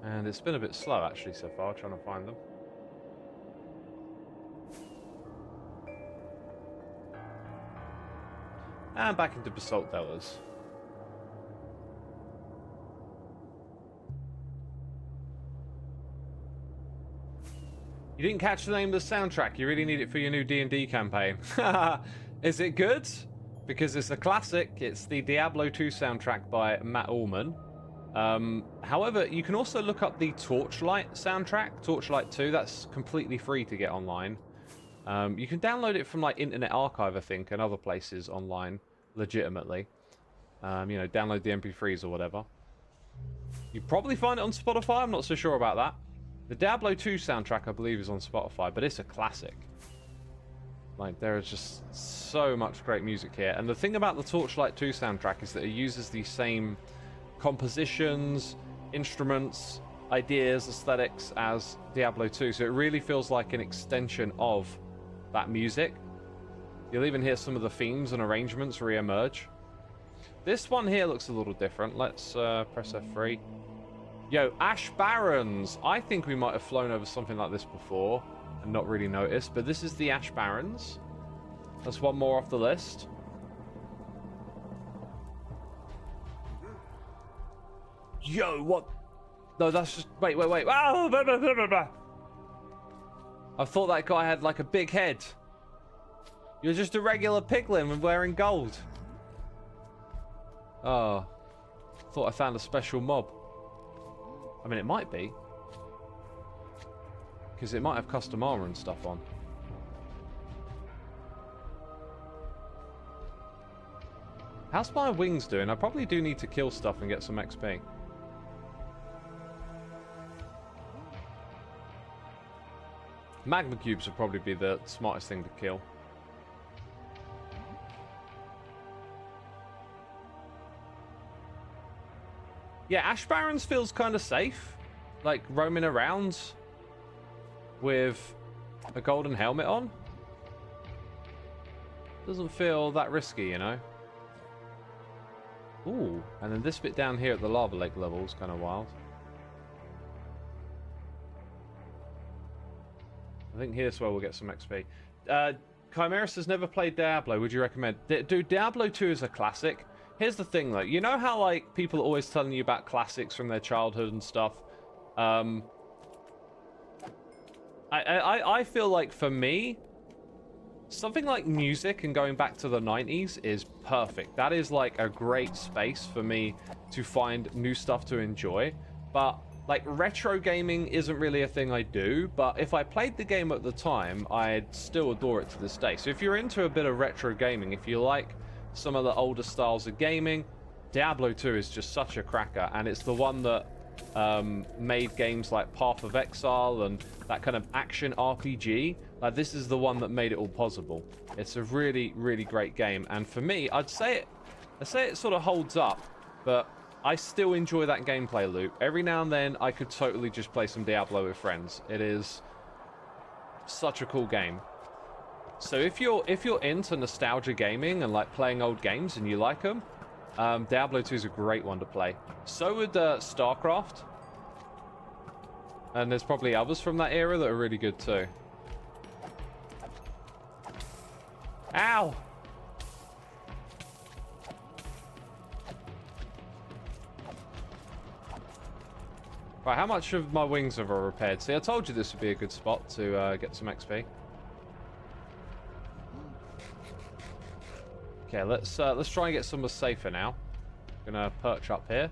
And it's been a bit slow, actually, so far, trying to find them. And back into Basalt Deltas. You didn't catch the name of the soundtrack. You really need it for your new D&D campaign. Is it good? Because it's a classic. It's the Diablo 2 soundtrack by Matt Ullman. However, you can also look up the Torchlight soundtrack, Torchlight 2. That's completely free to get online. You can download it from like Internet Archive, I think, and other places online, legitimately. You know, download the MP3s or whatever. You probably find it on Spotify. I'm not so sure about that. The Diablo 2 soundtrack, I believe, is on Spotify, but it's a classic. Like, there is just so much great music here. And the thing about the Torchlight 2 soundtrack is that it uses the same compositions, instruments, ideas, aesthetics as Diablo 2. So it really feels like an extension of that music. You'll even hear some of the themes and arrangements re-emerge. This one here looks a little different. Let's press F3. Yo, Ash Barrens. I think we might have flown over something like this before and not really noticed, but this is the Ash Barrens. That's one more off the list. Yo, what? No, that's just... wait. Oh, blah, blah, blah, blah. I thought that guy had like a big head. You're just a regular piglin with wearing gold. Oh. Thought I found a special mob. I mean, it might be. Because it might have custom armor and stuff on. How's my wings doing? I probably do need to kill stuff and get some XP. Magma cubes would probably be the smartest thing to kill. Yeah, Ash Barrens feels kind of safe. Like, roaming around with a golden helmet on. Doesn't feel that risky, you know? Ooh, and then this bit down here at the lava lake level is kind of wild. I think here's where we'll get some XP. Chimeras has never played Diablo. Would you recommend? Dude, Diablo 2 is a classic. Here's the thing, though. You know how, like, people are always telling you about classics from their childhood and stuff? I feel like, for me, something like music and going back to the 90s is perfect. That is like a great space for me to find new stuff to enjoy. But like retro gaming isn't really a thing I do, but if I played the game at the time, I'd still adore it to this day. So if you're into a bit of retro gaming, if you like some of the older styles of gaming, Diablo 2 is just such a cracker, and it's the one that made games like Path of Exile and that kind of action RPG. Like, this is the one that made it all possible. It's a really, really great game, and for me, I'd say it sort of holds up, but I still enjoy that gameplay loop. Every now and then, I could totally just play some Diablo with friends. It is such a cool game. So if you're into nostalgia gaming and like playing old games and you like them, Diablo 2 is a great one to play. So would StarCraft. And there's probably others from that era that are really good too. Ow! Right, how much of my wings have I repaired? See, I told you this would be a good spot to get some XP. Okay, let's try and get somewhere safer now. Gonna perch up here.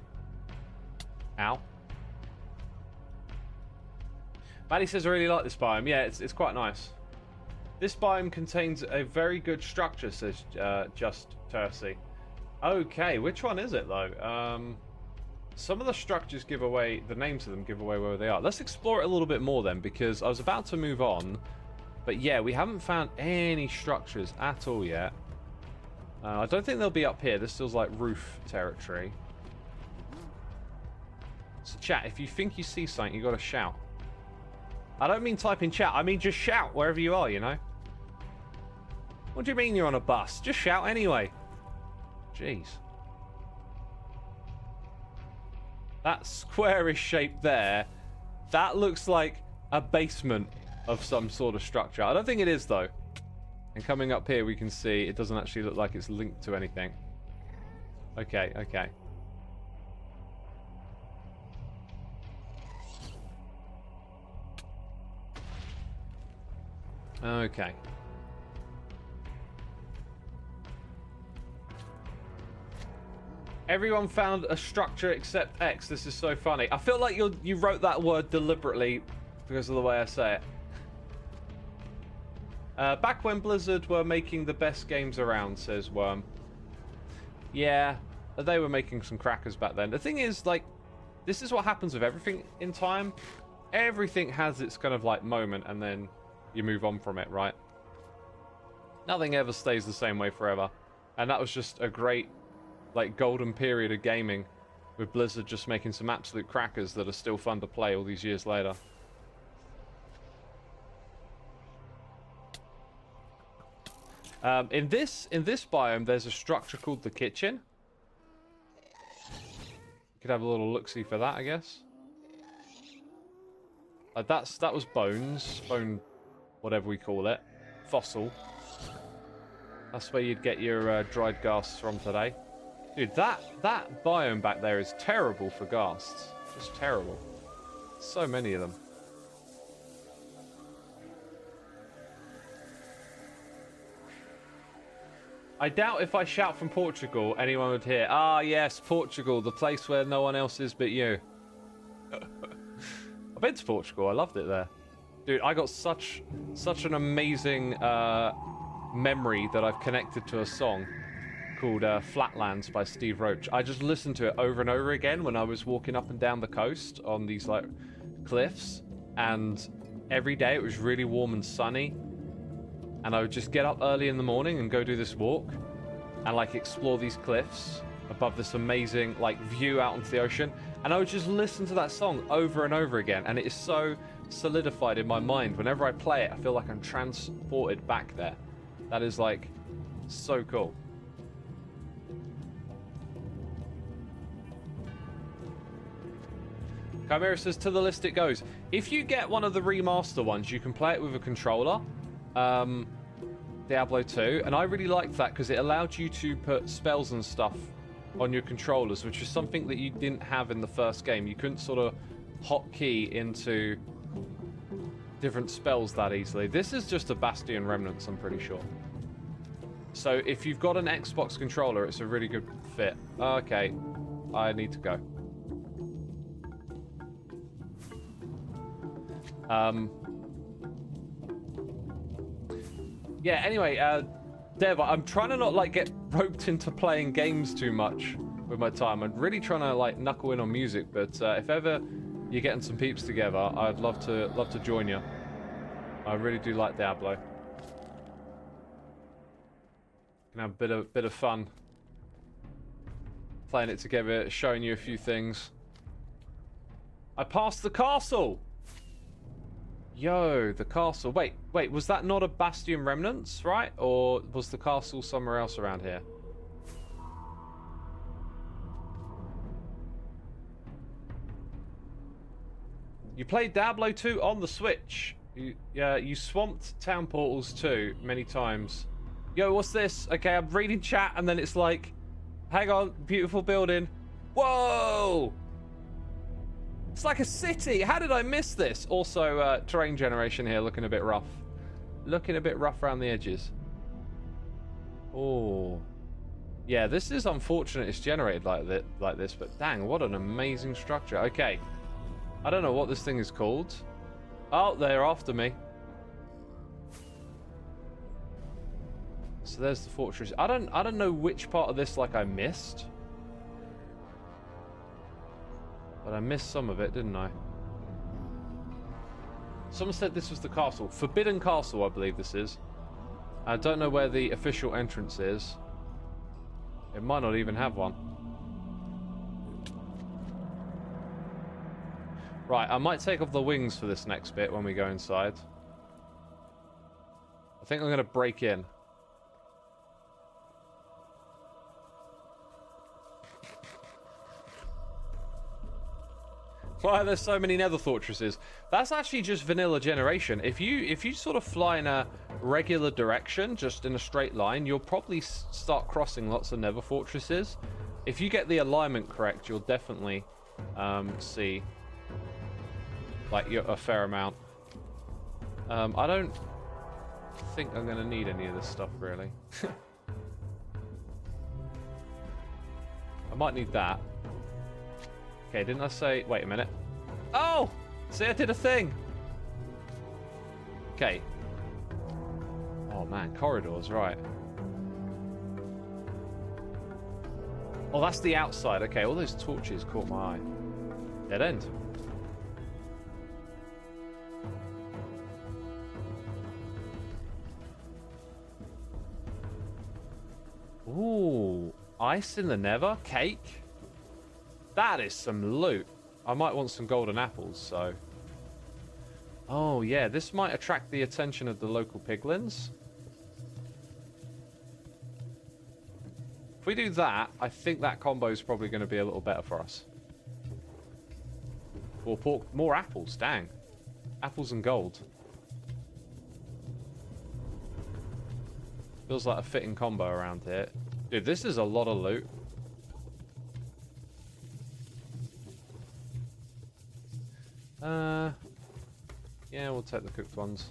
Ow. Maddie says I really like this biome. Yeah, it's quite nice. This biome contains a very good structure, says Just Tercy. Okay, which one is it though? Some of the structures give away, the names of them give away where they are. Let's explore it a little bit more then, because I was about to move on. But yeah, we haven't found any structures at all yet. I don't think they'll be up here. This feels like roof territory. So chat, if you think you see something, you got to shout. I don't mean type in chat. I mean just shout wherever you are, you know? What do you mean you're on a bus? Just shout anyway. Jeez. That squarish shape there, that looks like a basement of some sort of structure. I don't think it is, though. And coming up here, we can see it doesn't actually look like it's linked to anything. Okay, okay. Okay. Everyone found a structure except X. This is so funny. I feel like you wrote that word deliberately because of the way I say it. Back when Blizzard were making the best games around, says Worm. Yeah, they were making some crackers back then. The thing is, like, this is what happens with everything in time. Everything has its kind of, like, moment, and then you move on from it, right? Nothing ever stays the same way forever. And that was just a great, like, golden period of gaming, with Blizzard just making some absolute crackers that are still fun to play all these years later. In this biome, there's a structure called the kitchen. You could have a little look-see for that, I guess. That was bones, bone, whatever we call it, fossil. That's where you'd get your dried ghasts from today. Dude, that biome back there is terrible for ghasts. Just terrible. So many of them. I doubt if I shout from Portugal, anyone would hear. Ah, yes, Portugal, the place where no one else is but you. I've been to Portugal. I loved it there. Dude, I got such an amazing memory that I've connected to a song called Flatlands by Steve Roach. I just listened to it over and over again when I was walking up and down the coast on these like cliffs, and every day it was really warm and sunny, and I would just get up early in the morning and go do this walk and like explore these cliffs above this amazing like view out into the ocean, and I would just listen to that song over and over again, and it is so solidified in my mind. Whenever I play it, I feel like I'm transported back there. That is like so cool. Chimera says, to the list it goes. If you get one of the remaster ones, you can play it with a controller. Diablo 2. And I really liked that because it allowed you to put spells and stuff on your controllers, which is something that you didn't have in the first game. You couldn't sort of hotkey into different spells that easily. This is just a Bastion Remnants, I'm pretty sure. So if you've got an Xbox controller, it's a really good fit. Okay, I need to go. Yeah, anyway, Dev, I'm trying to not, like, get roped into playing games too much with my time. I'm really trying to, like, knuckle in on music, but if ever you're getting some peeps together, I'd love to join you. I really do like Diablo. Can have a bit of fun playing it together, showing you a few things. I passed the castle! Yo, the castle. Wait, was that not a Bastion Remnants, right? Or was the castle somewhere else around here? You played Diablo 2 on the Switch. You swamped Town Portals 2 many times. Yo, what's this? Okay, I'm reading chat and then it's like, hang on, beautiful building. Whoa! It's like a city. How did I miss this? Also, terrain generation here looking a bit rough. Looking a bit rough around the edges. Oh. Yeah, this is unfortunate it's generated like this, but dang, what an amazing structure. Okay. I don't know what this thing is called. Oh, they're after me. So there's the fortress. I don't know which part of this, like, I missed. But I missed some of it, didn't I? Someone said this was the castle. Forbidden Castle, I believe this is. I don't know where the official entrance is. It might not even have one. Right, I might take off the wings for this next bit when we go inside. I think I'm going to break in. Why are there so many nether fortresses? That's actually just vanilla generation. If you sort of fly in a regular direction, just in a straight line, you'll probably start crossing lots of nether fortresses. If you get the alignment correct, you'll definitely see like a fair amount. I don't think I'm going to need any of this stuff, really. I might need that. Okay, didn't I say... Wait a minute. Oh! See, I did a thing! Okay. Oh, man. Corridors, right. Oh, that's the outside. Okay, all those torches caught my eye. Dead end. Ooh. Ice in the Nether? Cake? That is some loot. I might want some golden apples, so... Oh, yeah, this might attract the attention of the local piglins. If we do that, I think that combo is probably going to be a little better for us. Or more apples, dang. Apples and gold. Feels like a fitting combo around here. Dude, this is a lot of loot. Yeah, we'll take the cooked ones.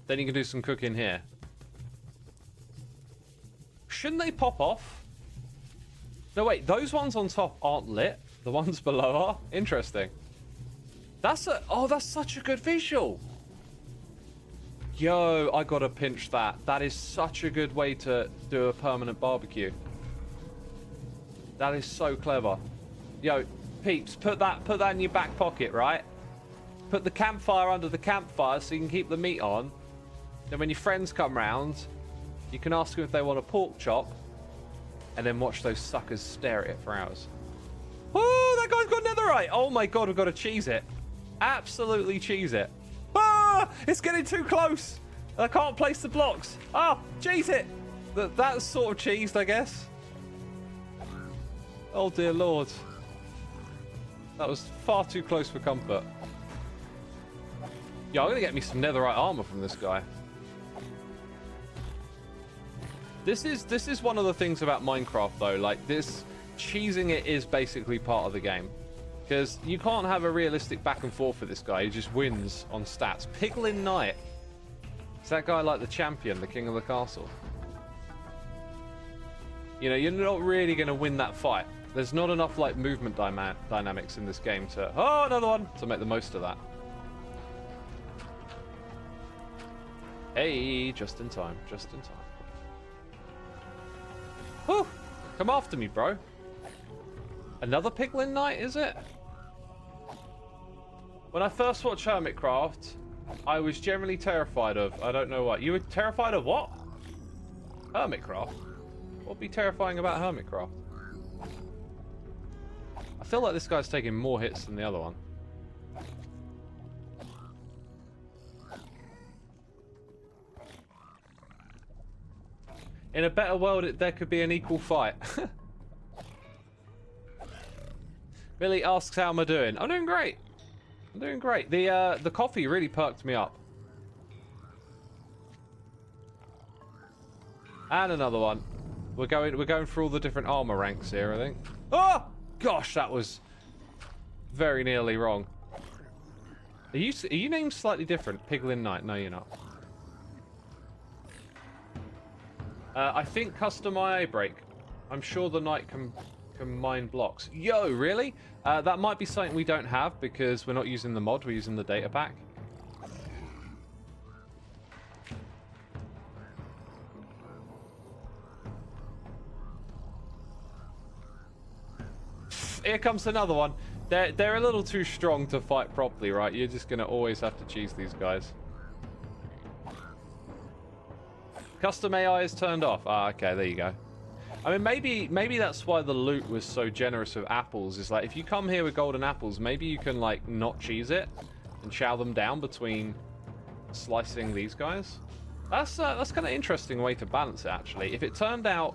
Then you can do some cooking here. Shouldn't they pop off? No, wait, those ones on top aren't lit. The ones below are. Interesting. That's such a good visual. Yo, I gotta pinch that. That is such a good way to do a permanent barbecue. That is so clever. Yo, peeps, put that in your back pocket, right? Put the campfire under the campfire so you can keep the meat on. Then when your friends come round, you can ask them if they want a pork chop, and then watch those suckers stare at it for hours. Oh, that guy's got netherite! Oh my god, we've got to cheese it. Absolutely cheese it. Ah, it's getting too close. I can't place the blocks. Ah, cheese it. That's sort of cheesed, I guess. Oh dear lord. That was far too close for comfort. Yeah, I'm gonna get me some netherite armor from this guy. This is one of the things about Minecraft though, like this cheesing it is basically part of the game. Because you can't have a realistic back and forth for this guy. He just wins on stats. Piglin Knight. Is that guy like the champion, the king of the castle? You know, you're not really going to win that fight. There's not enough like movement dynamics in this game to... Oh, another one! To make the most of that. Hey, just in time. Just in time. Whew! Come after me, bro. Another Piglin Knight, is it? When I first watched Hermitcraft, I was generally terrified of... I don't know what. You were terrified of what? Hermitcraft? What would be terrifying about Hermitcraft? I feel like this guy's taking more hits than the other one. In a better world, there could be an equal fight. Billy asks how am I doing. I'm doing great. I'm doing great. The coffee really perked me up. And another one. We're going through all the different armor ranks here, I think. Oh! Gosh, that was very nearly wrong. Are you named slightly different? Piglin Knight? No, you're not. I think custom IA break. I'm sure the Knight can mine blocks. Yo, really? That might be something we don't have because we're not using the mod. We're using the data pack. Here comes another one. They're a little too strong to fight properly, right? You're just gonna always have to cheese these guys. Custom AI is turned off. Ah, okay, there you go. I mean, maybe that's why the loot was so generous with apples. Is like if you come here with golden apples, maybe you can like not cheese it and chow them down between slicing these guys. That's kind of interesting way to balance it actually. If it turned out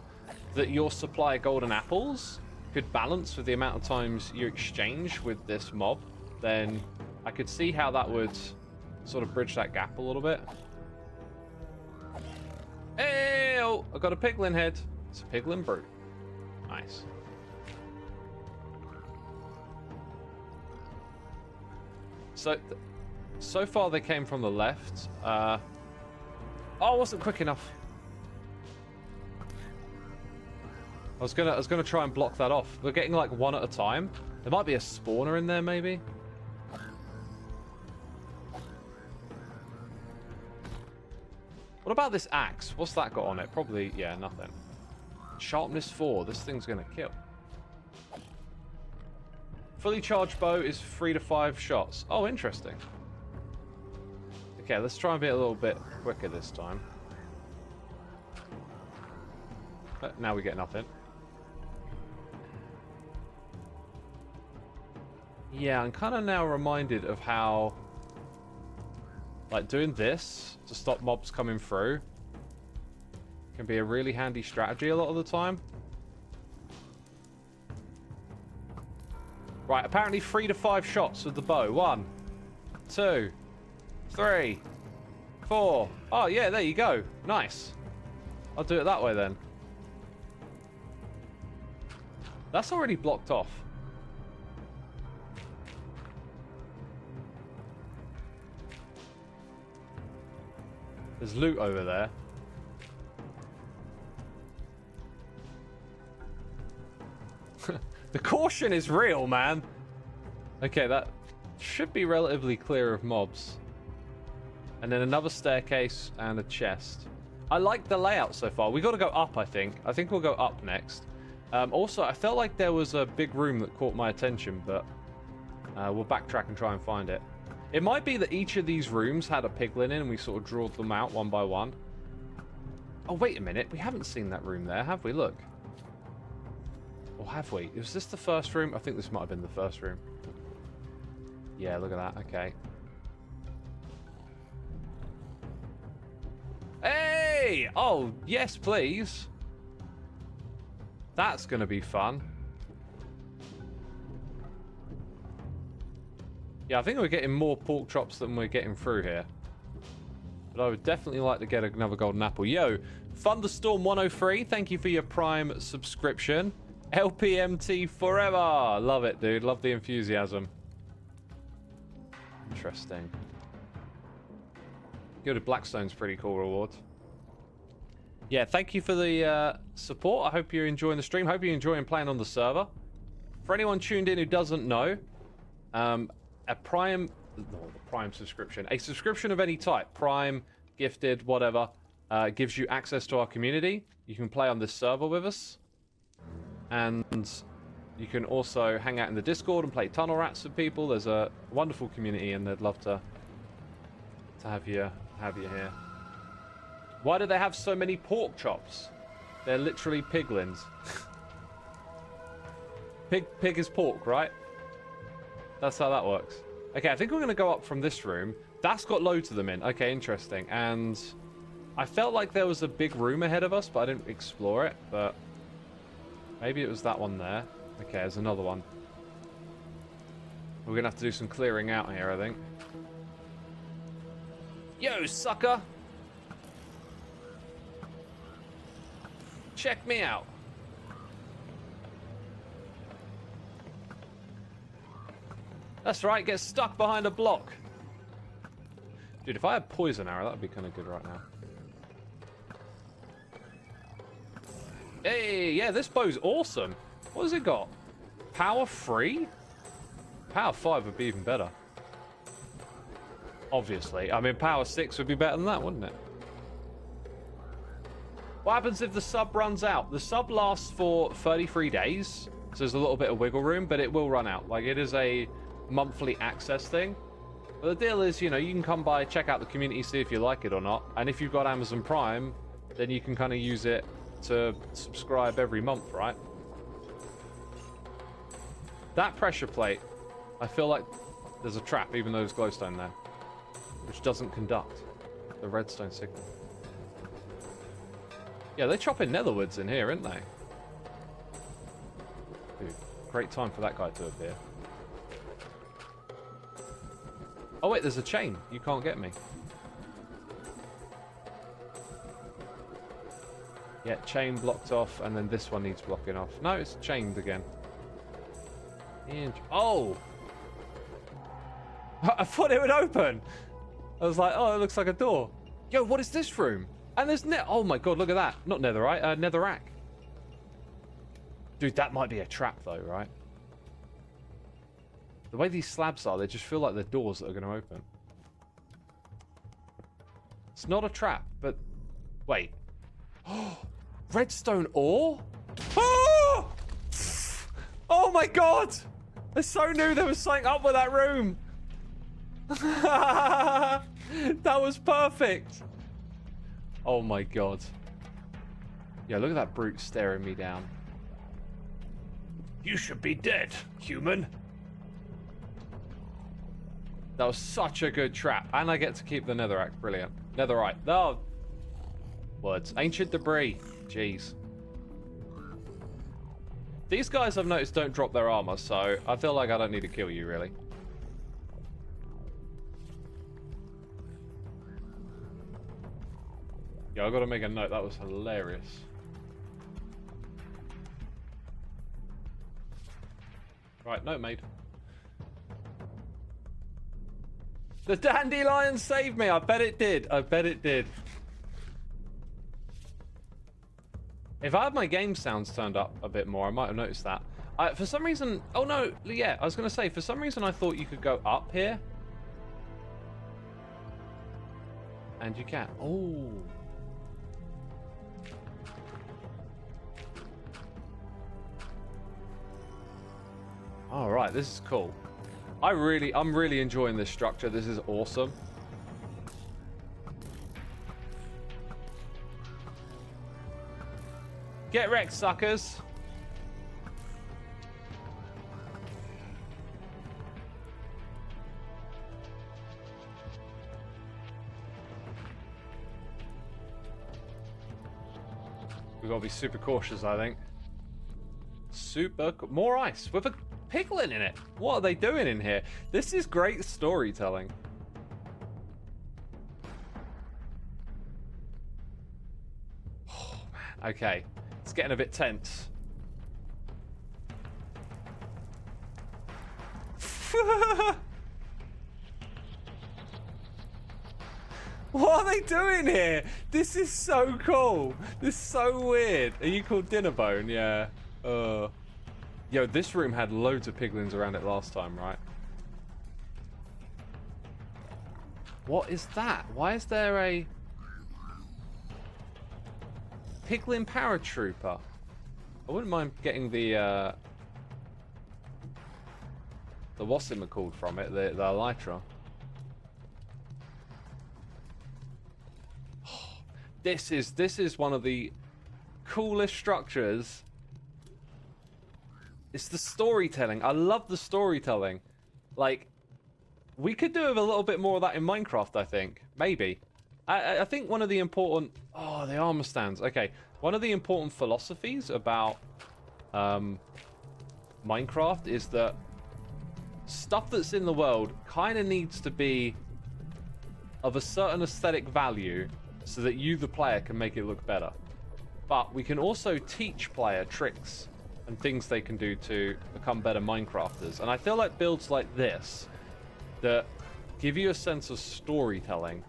that your supply of golden apples could balance with the amount of times you exchange with this mob, then I could see how that would sort of bridge that gap a little bit. Hey, oh, I got a piglin head. It's a piglin brute. Nice. So far they came from the left. Oh, I wasn't quick enough. I was gonna try and block that off. We're getting like one at a time. There might be a spawner in there, maybe. What about this axe? What's that got on it? Probably, yeah, nothing. Sharpness 4. This thing's gonna kill. Fully charged bow is 3 to 5 shots. Oh, interesting. Okay, let's try and be a little bit quicker this time. But now we get nothing. Yeah, I'm kind of now reminded of how, like, doing this to stop mobs coming through can be a really handy strategy a lot of the time. Right, apparently 3 to 5 shots with the bow. 1, 2, 3, 4. Oh, yeah, there you go. Nice. I'll do it that way then. That's already blocked off. There's loot over there. The caution is real, man. Okay, that should be relatively clear of mobs. And then another staircase and a chest. I like the layout so far. We got to go up, I think. I think we'll go up next. Also, I felt like there was a big room that caught my attention, but we'll backtrack and try and find it. It might be that each of these rooms had a piglin in and we sort of drawed them out one by one. Oh, wait a minute. We haven't seen that room there, have we? Look. Or have we? Was this the first room? I think this might have been the first room. Yeah, look at that. Okay. Hey! Oh, yes, please. That's going to be fun. Yeah, I think we're getting more pork chops than we're getting through here. But I would definitely like to get another golden apple. Yo, Thunderstorm103, thank you for your Prime subscription. LPMT forever. Love it, dude. Love the enthusiasm. Interesting. Gilded Blackstone's pretty cool reward. Yeah, thank you for the support. I hope you're enjoying the stream. Hope you're enjoying playing on the server. For anyone tuned in who doesn't know, a Prime subscription, a subscription of any type, Prime, Gifted, whatever, gives you access to our community. You can play on this server with us, and you can also hang out in the Discord and play Tunnel Rats with people. There's a wonderful community, and they'd love to have you here. Why do they have so many pork chops? They're literally piglins. Pig is pork, right? That's how that works. Okay, I think we're going to go up from this room. That's got loads of them in. Okay, interesting. And I felt like there was a big room ahead of us, but I didn't explore it. But maybe it was that one there. Okay, there's another one. We're going to have to do some clearing out here, I think. Yo, sucker! Check me out. That's right, get stuck behind a block. Dude, if I had poison arrow, that would be kind of good right now. Hey, yeah, this bow's awesome. What has it got? Power 3? Power 5 would be even better. Obviously. I mean, Power 6 would be better than that, wouldn't it? What happens if the sub runs out? The sub lasts for 33 days, so there's a little bit of wiggle room, but it will run out. Like, it is a monthly access thing. But the deal is, you know, you can come by, check out the community, see if you like it or not. And if you've got Amazon Prime, then you can kind of use it to subscribe every month, right? That pressure plate, I feel like there's a trap, even though there's glowstone there, which doesn't conduct the redstone signal. Yeah, they're chopping netherwoods in here, aren't they? Dude, great time for that guy to appear. Oh wait, there's a chain. You can't get me. Yeah, chain blocked off, and then this one needs blocking off. No, it's chained again. Oh! I thought it would open! I was like, oh, it looks like a door. Yo, what is this room? And there's oh my god, look at that. Not netherite, netherrack. Dude, that might be a trap though, right? The way these slabs are, they just feel like they're doors that are going to open. It's not a trap, but... Wait. Redstone ore? Oh! Oh my god! I so knew there was something up with that room. That was perfect. Oh my god. Yeah, look at that brute staring me down. You should be dead, human. That was such a good trap. And I get to keep the netherrack. Brilliant. Netherite. Oh. Words. Ancient debris. Jeez. These guys, I've noticed, don't drop their armor, so I feel like I don't need to kill you, really. Yeah, I've got to make a note. That was hilarious. Right, note made. The dandelion saved me. I bet it did. I bet it did. If I had my game sounds turned up a bit more, I might have noticed that. For some reason... Oh, no. Yeah, I was going to say, for some reason, I thought you could go up here. And you can. Oh. All right, this is cool. I'm really enjoying this structure. This is awesome. Get wrecked, suckers. We've got to be super cautious, I think. More ice with a piglin in it. What are they doing in here? This is great storytelling. Oh, man. Okay. It's getting a bit tense. What are they doing here? This is so cool. This is so weird. Are you called Dinnerbone? Yeah. Yo, this room had loads of piglins around it last time, right? What is that? Why is there a piglin paratrooper? I wouldn't mind getting the what's it called from it, the elytra. This is one of the coolest structures. It's the storytelling. I love the storytelling. Like, we could do with a little bit more of that in Minecraft, I think. Maybe. I think one of the important... Oh, the armor stands. Okay. One of the important philosophies about Minecraft is that stuff that's in the world kind of needs to be of a certain aesthetic value so that you, the player, can make it look better. But we can also teach player tricks and things they can do to become better Minecrafters. And I feel like builds like this that give you a sense of storytelling.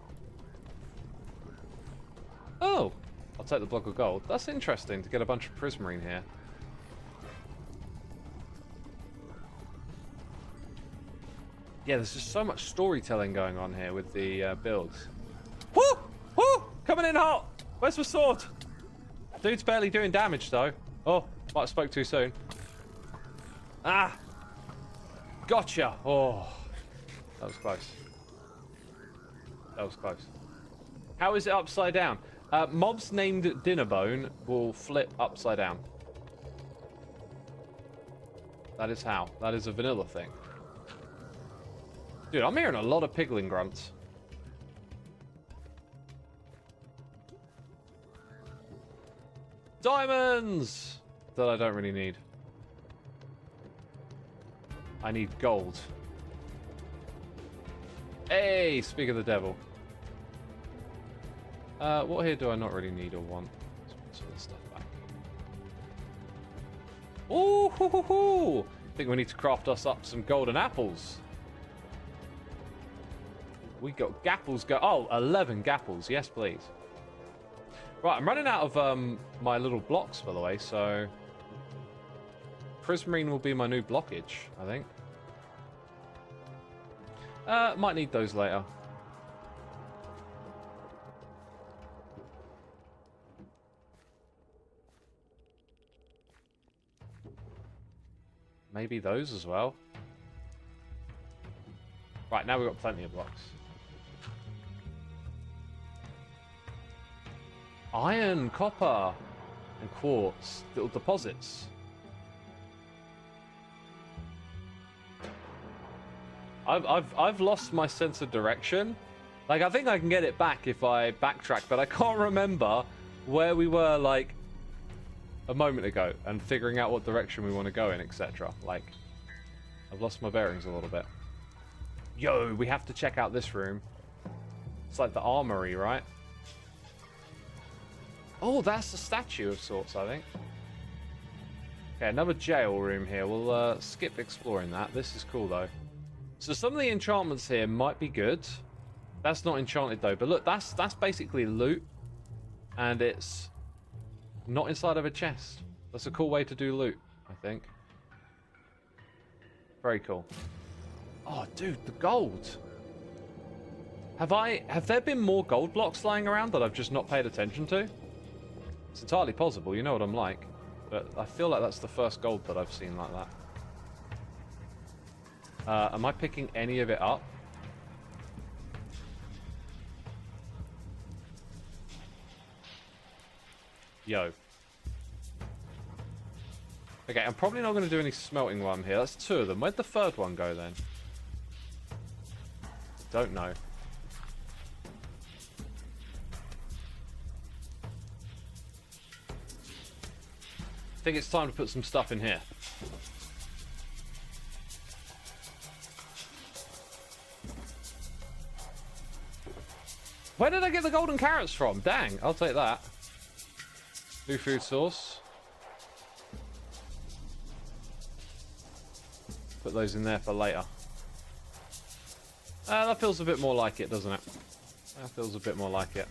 Oh, I'll take the block of gold. That's interesting to get a bunch of prismarine here. Yeah, there's just so much storytelling going on here with the builds. Woo! Woo! Coming in hot! Where's my sword? Dude's barely doing damage, though. Oh, might have spoke too soon. Ah! Gotcha! Oh, that was close. That was close. How is it upside down? Mobs named Dinnerbone will flip upside down. That is how. That is a vanilla thing. Dude, I'm hearing a lot of piglin grunts. Diamonds! That I don't really need. I need gold. Hey, speak of the devil. What here do I not really need or want? Let's put some of this stuff back. Ooh, hoo, hoo, hoo. I think we need to craft us up some golden apples. We got gapples go. Oh, 11 gapples. Yes, please. Right, I'm running out of my little blocks, by the way, so prismarine will be my new blockage, I think. Might need those later. Maybe those as well. Right, now we've got plenty of blocks. Iron, copper, and quartz. Little deposits. I've lost my sense of direction. Like, I think I can get it back if I backtrack, but I can't remember where we were, like, a moment ago and figuring out what direction we want to go in, etc. Like, I've lost my bearings a little bit. Yo, we have to check out this room. It's like the armory, right? Oh, that's a statue of sorts, I think. Okay, another jail room here. We'll skip exploring that. This is cool, though. So some of the enchantments here might be good. That's not enchanted, though. But look, that's basically loot. And it's not inside of a chest. That's a cool way to do loot, I think. Very cool. Oh, dude, the gold. Have there been more gold blocks lying around that I've just not paid attention to? It's entirely possible, you know what I'm like. But I feel like that's the first gold that I've seen like that. Am I picking any of it up? Yo. Okay, I'm probably not going to do any smelting while I'm here. That's 2 of them. Where'd the 3rd one go then? Don't know. I think it's time to put some stuff in here. Where did I get the golden carrots from? Dang, I'll take that. New food source. Put those in there for later. That feels a bit more like it, doesn't it? That feels a bit more like it.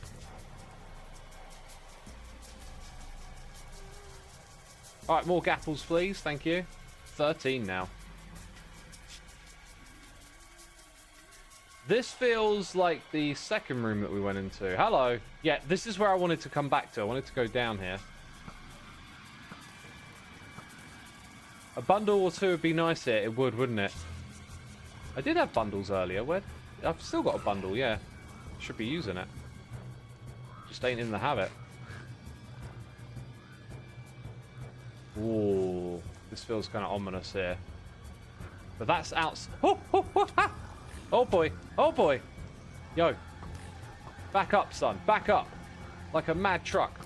Alright, more gapples, please. Thank you. 13 now. This feels like the second room that we went into. Hello. Yeah, this is where I wanted to come back to. I wanted to go down here. A bundle or two would be nice here. It would, wouldn't it? I did have bundles earlier. Where? I've still got a bundle, yeah. Should be using it. Just ain't in the habit. Ooh, this feels kind of ominous here. But that's out. Oh, oh, oh, ah! Oh boy, oh boy. Yo. Back up, son. Back up. Like a mad truck.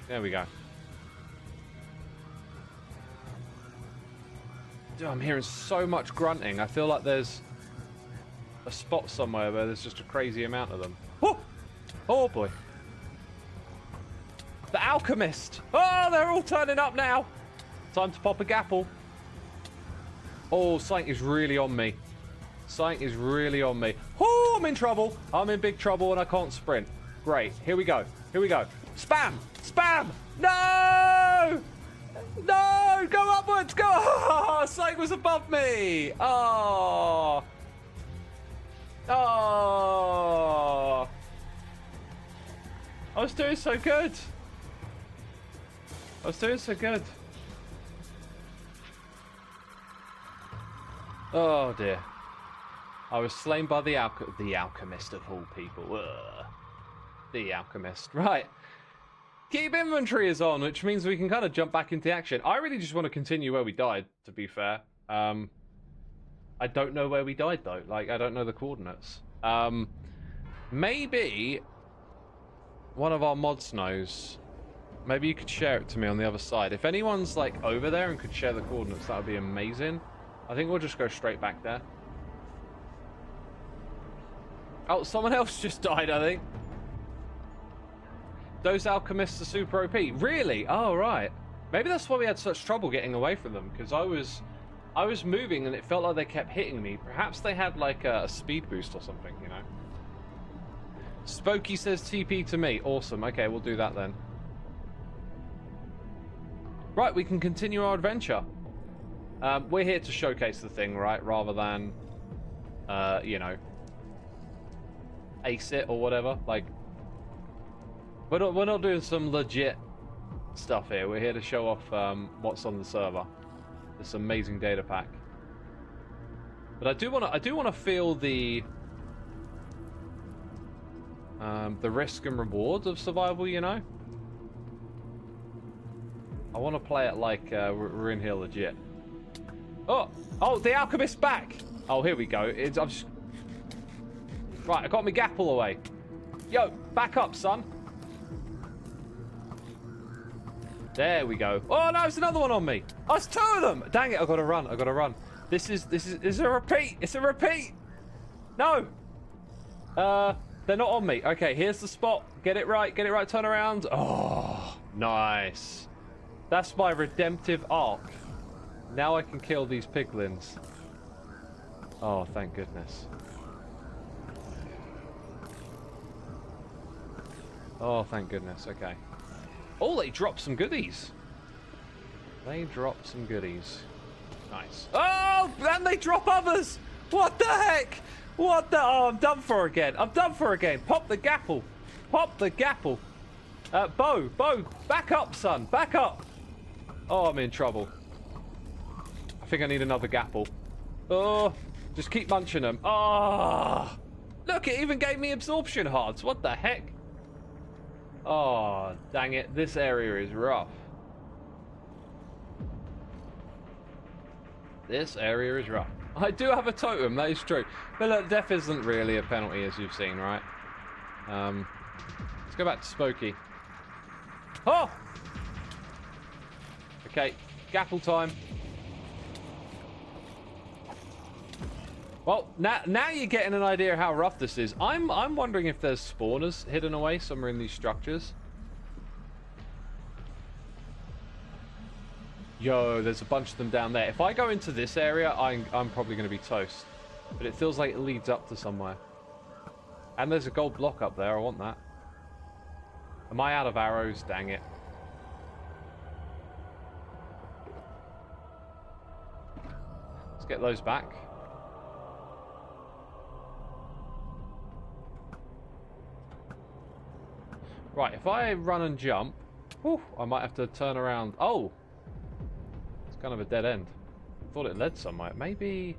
There we go. Dude, I'm hearing so much grunting. I feel like there's a spot somewhere where there's just a crazy amount of them. Oh, oh boy. The alchemist. Oh, they're all turning up now. Time to pop a gapple. Oh, something is really on me. Something is really on me. Oh, I'm in trouble. I'm in big trouble and I can't sprint. Great. Here we go. Here we go. Spam. Spam. No. No. Go upwards. Go. Oh, something was above me. Oh. Oh. I was doing so good. I was doing so good. Oh dear. I was slain by the alchemist of all people. Ugh. The alchemist. Right. Keep inventory is on, which means we can kind of jump back into action. I really just want to continue where we died, to be fair. I don't know where we died, though. Like, I don't know the coordinates. Maybe one of our mods knows. Maybe you could share it to me on the other side. If anyone's, like, over there and could share the coordinates, that would be amazing. I think we'll just go straight back there. Oh, someone else just died, I think. Those alchemists are super OP. Really? Oh, right. Maybe that's why we had such trouble getting away from them, because I was moving and it felt like they kept hitting me. Perhaps they had, like, a speed boost or something, you know? Spooky says TP to me. Awesome. Okay, we'll do that then. Right, we can continue our adventure. We're here to showcase the thing, right? Rather than, you know, ace it or whatever. Like, we're not doing some legit stuff here. We're here to show off what's on the server. This amazing data pack. But I do want to feel the risk and reward of survival. You know, I want to play it like we're in here legit. Oh, the alchemist's back. Oh, here we go. I'm just... Right, I got my gapple away. Yo, back up, son. There we go. Oh, no, it's another one on me. Oh, it's two of them. Dang it, I've got to run. I've got to run. This is a repeat. It's a repeat. No. They're not on me. Okay, here's the spot. Get it right. Get it right. Turn around. Oh, nice. That's my redemptive arc. Now I can kill these piglins. Oh, thank goodness. Oh, thank goodness. Okay. Oh, they dropped some goodies. They dropped some goodies. Nice. Oh, and they drop others. What the heck? What the... Oh, I'm done for again. I'm done for again. Pop the gapple. Pop the gapple. Bo, back up, son. Back up. Oh, I'm in trouble. I think I need another gapple. Oh, just keep munching them. Oh, look, it even gave me absorption hearts. What the heck? Oh, dang it. This area is rough. This area is rough. I do have a totem, that is true. But look, death isn't really a penalty, as you've seen, right? Let's go back to Spooky. Oh! Okay, gapple time. Well, now you're getting an idea of how rough this is. I'm wondering if there's spawners hidden away somewhere in these structures. Yo, there's a bunch of them down there. If I go into this area, I'm probably going to be toast. But it feels like it leads up to somewhere. And there's a gold block up there. I want that. Am I out of arrows? Dang it. Let's get those back. Right, if I run and jump, whew, I might have to turn around. Oh! It's kind of a dead end. Thought it led somewhere. Maybe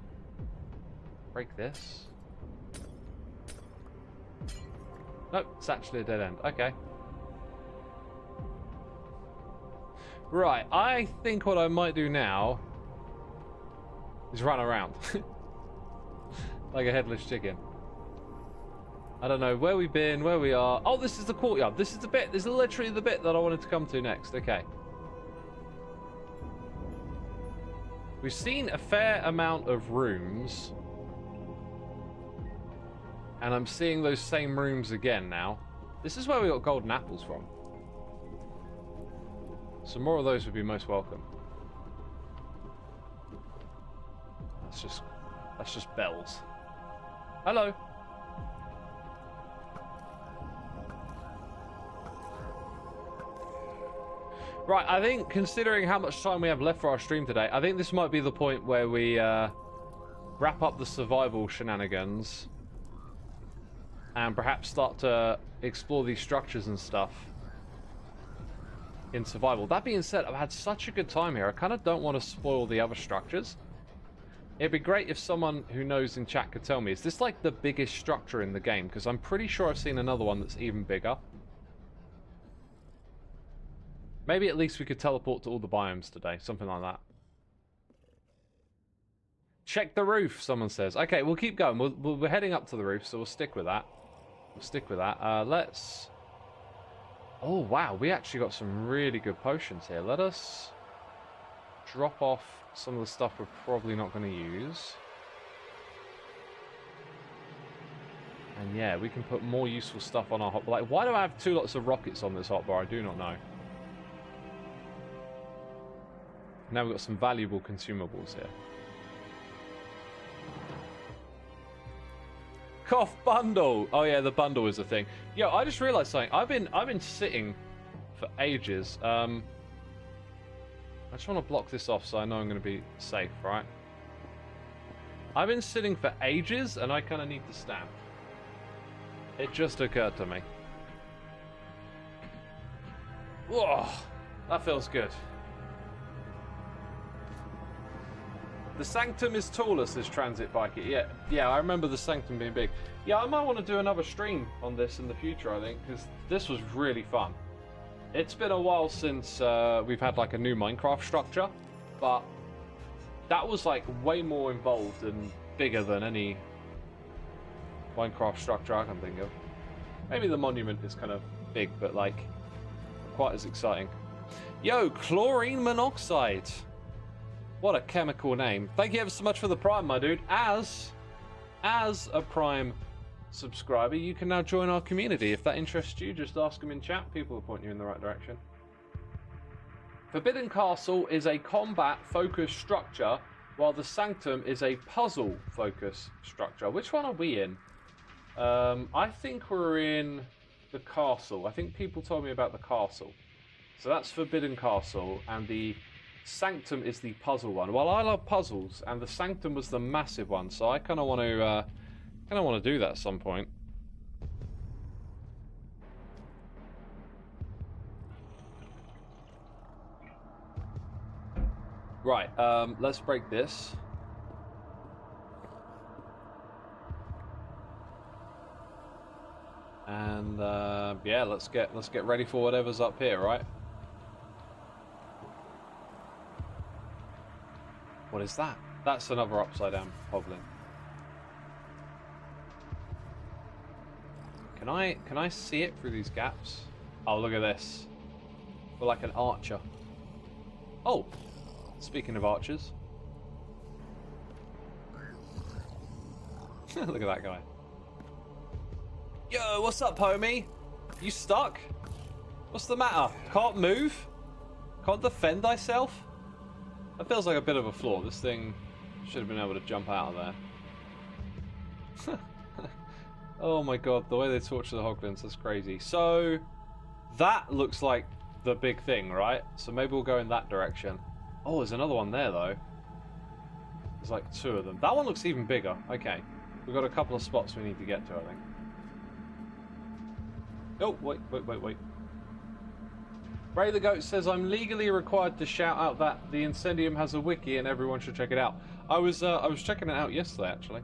break this. Nope, it's actually a dead end. Okay. Right, I think what I might do now is run around. Like a headless chicken. I don't know where we've been, where we are. Oh, this is the courtyard. This is the bit. This is literally the bit that I wanted to come to next. Okay. We've seen a fair amount of rooms. And I'm seeing those same rooms again now. This is where we got golden apples from. Some more of those would be most welcome. That's just bells. Hello. Right, I think considering how much time we have left for our stream today, I think this might be the point where we wrap up the survival shenanigans and perhaps start to explore these structures and stuff in survival. That being said, I've had such a good time here. I kind of don't want to spoil the other structures. It'd be great if someone who knows in chat could tell me, is this like the biggest structure in the game? Because I'm pretty sure I've seen another one that's even bigger. Maybe at least we could teleport to all the biomes today. Something like that. Check the roof, someone says. Okay, we'll keep going. We're heading up to the roof, so we'll stick with that. We'll stick with that. Let's... Oh, wow. We actually got some really good potions here. Let us drop off some of the stuff we're probably not going to use. And yeah, we can put more useful stuff on our hotbar. Like, why do I have 2 lots of rockets on this hotbar? I do not know. Now we've got some valuable consumables here. Cough bundle. Oh yeah, the bundle is a thing. Yo, I just realized something. I've been sitting for ages. I just want to block this off so I know I'm going to be safe, right? I've been sitting for ages and I kind of need to stand. It just occurred to me. Whoa, that feels good. The Sanctum is taller, says Transit Biker. Yeah, I remember the Sanctum being big. Yeah, I might want to do another stream on this in the future, I think, because this was really fun. It's been a while since we've had like a new Minecraft structure, but that was like way more involved and bigger than any Minecraft structure I can think of. Maybe the monument is kind of big, but like quite as exciting. Yo, chlorine monoxide. What a chemical name. Thank you ever so much for the Prime, my dude. As a Prime subscriber, you can now join our community. If that interests you, just ask them in chat. People will point you in the right direction. Forbidden Castle is a combat-focused structure, while the Sanctum is a puzzle-focused structure. Which one are we in? I think we're in the castle. I think people told me about the castle. So that's Forbidden Castle, and the Sanctum is the puzzle one. Well, I love puzzles, and the Sanctum was the massive one, so I kind of want to do that at some point. Right, let's break this. And yeah, let's get ready for whatever's up here, right? What is that? That's another upside down goblin. Can I see it through these gaps? Oh, look at this. We're like an archer. Oh, speaking of archers. Look at that guy. Yo, what's up, homie? You stuck? What's the matter? Can't move? Can't defend thyself? That feels like a bit of a flaw. This thing should have been able to jump out of there. Oh my god, the way they torture the hoglins, that's crazy. So, that looks like the big thing, right? So maybe we'll go in that direction. Oh, there's another one there, though. There's like 2 of them. That one looks even bigger. Okay. We've got a couple of spots we need to get to, I think. Oh, wait. Ray the Goat says, I'm legally required to shout out that the Incendium has a wiki and everyone should check it out. I was checking it out yesterday, actually.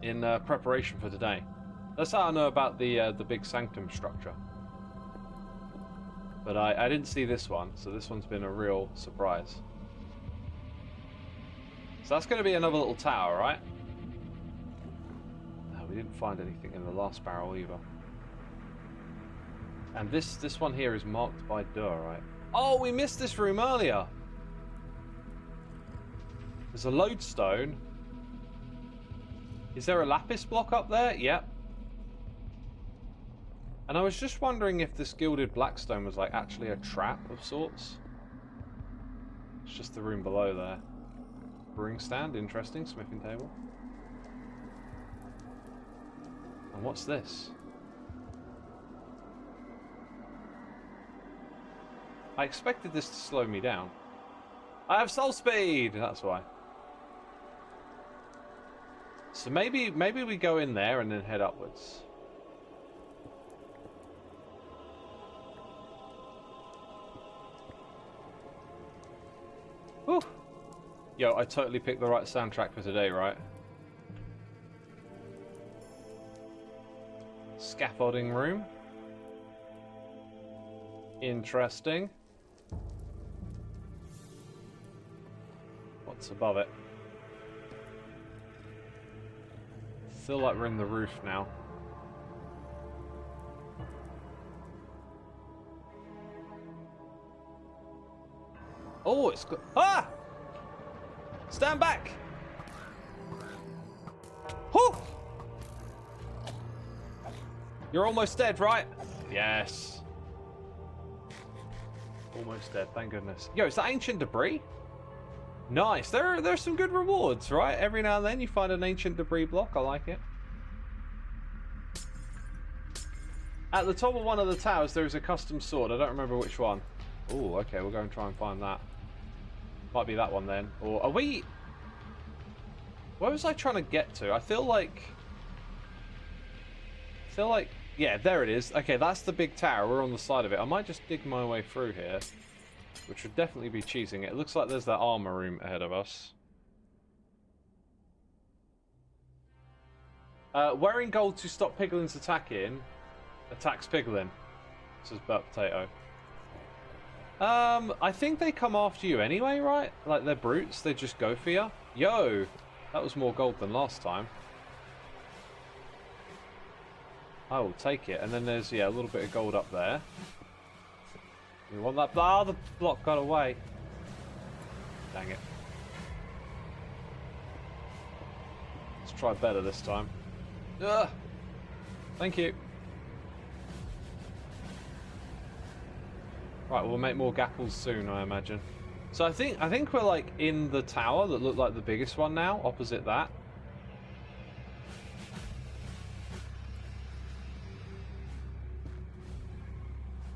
In preparation for today. That's how I know about the big Sanctum structure. But I didn't see this one, so this one's been a real surprise. So that's going to be another little tower, right? No, we didn't find anything in the last barrel either. And this one here is marked by Dur, right? Oh, we missed this room earlier! There's a lodestone. Is there a lapis block up there? Yep. And I was just wondering if this gilded blackstone was like actually a trap of sorts. It's just the room below there. Brewing stand, interesting. Smithing table. And what's this? I expected this to slow me down. I have soul speed! That's why. So maybe we go in there and then head upwards. Whew. Yo, I totally picked the right soundtrack for today, right? Scaffolding room. Interesting. What's above it? Feel like we're in the roof now. Oh, it's got... Ah! Stand back! Whew! You're almost dead, right? Yes. Almost dead, thank goodness. Yo, is that ancient debris? Nice. There's some good rewards, right? Every now and then you find an ancient debris block. I like it. At the top of one of the towers, there is a custom sword. I don't remember which one. Oh, okay. We'll go and try and find that. Might be that one then. Or are we... Where was I trying to get to? I feel like... Yeah, there it is. Okay, that's the big tower. We're on the side of it. I might just dig my way through here. Which would definitely be cheating it. It looks like there's that armor room ahead of us. Wearing gold to stop piglins attacking. Attacks piglin. Says Burp Potato. I think they come after you anyway, right? Like they're brutes. They just go for you. Yo! That was more gold than last time. I will take it. And then there's, yeah, a little bit of gold up there. We want that. Ah, the block got away. Dang it. Let's try better this time. Ugh. Thank you. Right, we'll make more gapples soon, I imagine. So I think we're like in the tower that looked like the biggest one now, opposite that.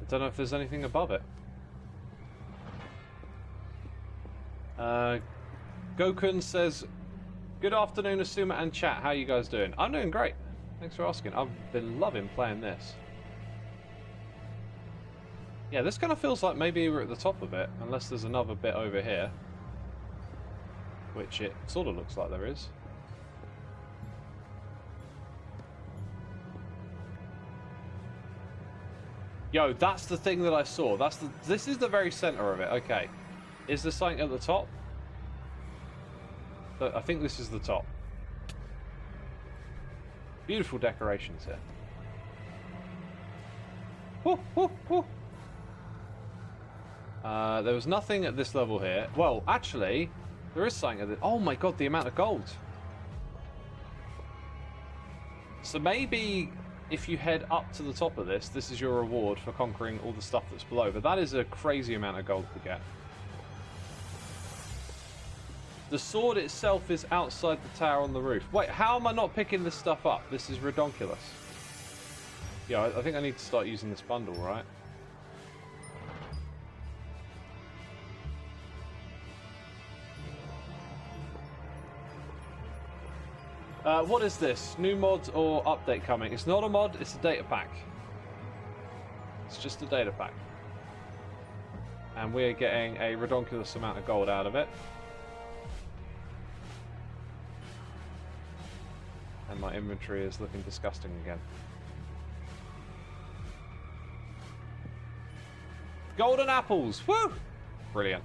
I don't know if there's anything above it. Gokun says, good afternoon, Xisuma and chat. How are you guys doing? I'm doing great. Thanks for asking. I've been loving playing this. Yeah, this kind of feels like maybe we're at the top of it, unless there's another bit over here. Which it sort of looks like there is. Yo, that's the thing that I saw. This is the very center of it. Okay. Is there something at the top? I think this is the top. Beautiful decorations here. Woo, woo, woo. There was nothing at this level here. Well, actually, there is something at this. Oh my god, the amount of gold. So maybe if you head up to the top of this, this is your reward for conquering all the stuff that's below. But that is a crazy amount of gold to get. The sword itself is outside the tower on the roof. Wait, how am I not picking this stuff up? This is redonkulous. Yeah, I think I need to start using this bundle, right? What is this? New mods or update coming? It's not a mod, it's a data pack. It's just a data pack. And we're getting a redonkulous amount of gold out of it. And my inventory is looking disgusting again. Golden apples! Woo! Brilliant.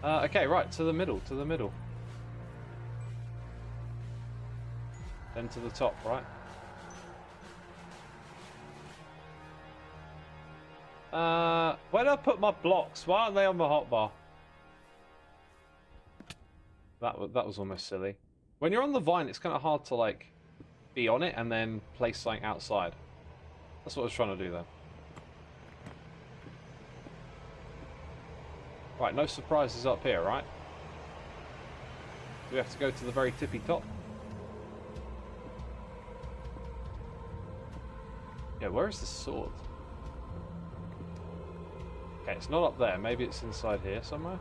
Okay, right, to the middle, to the middle. Then to the top, right? Where did I put my blocks? Why aren't they on my hotbar? That was almost silly. When you're on the vine, it's kind of hard to, like, be on it and then place something outside. That's what I was trying to do then. Right, no surprises up here, right? Do we have to go to the very tippy top? Yeah, where is the sword? Okay, it's not up there. Maybe it's inside here somewhere.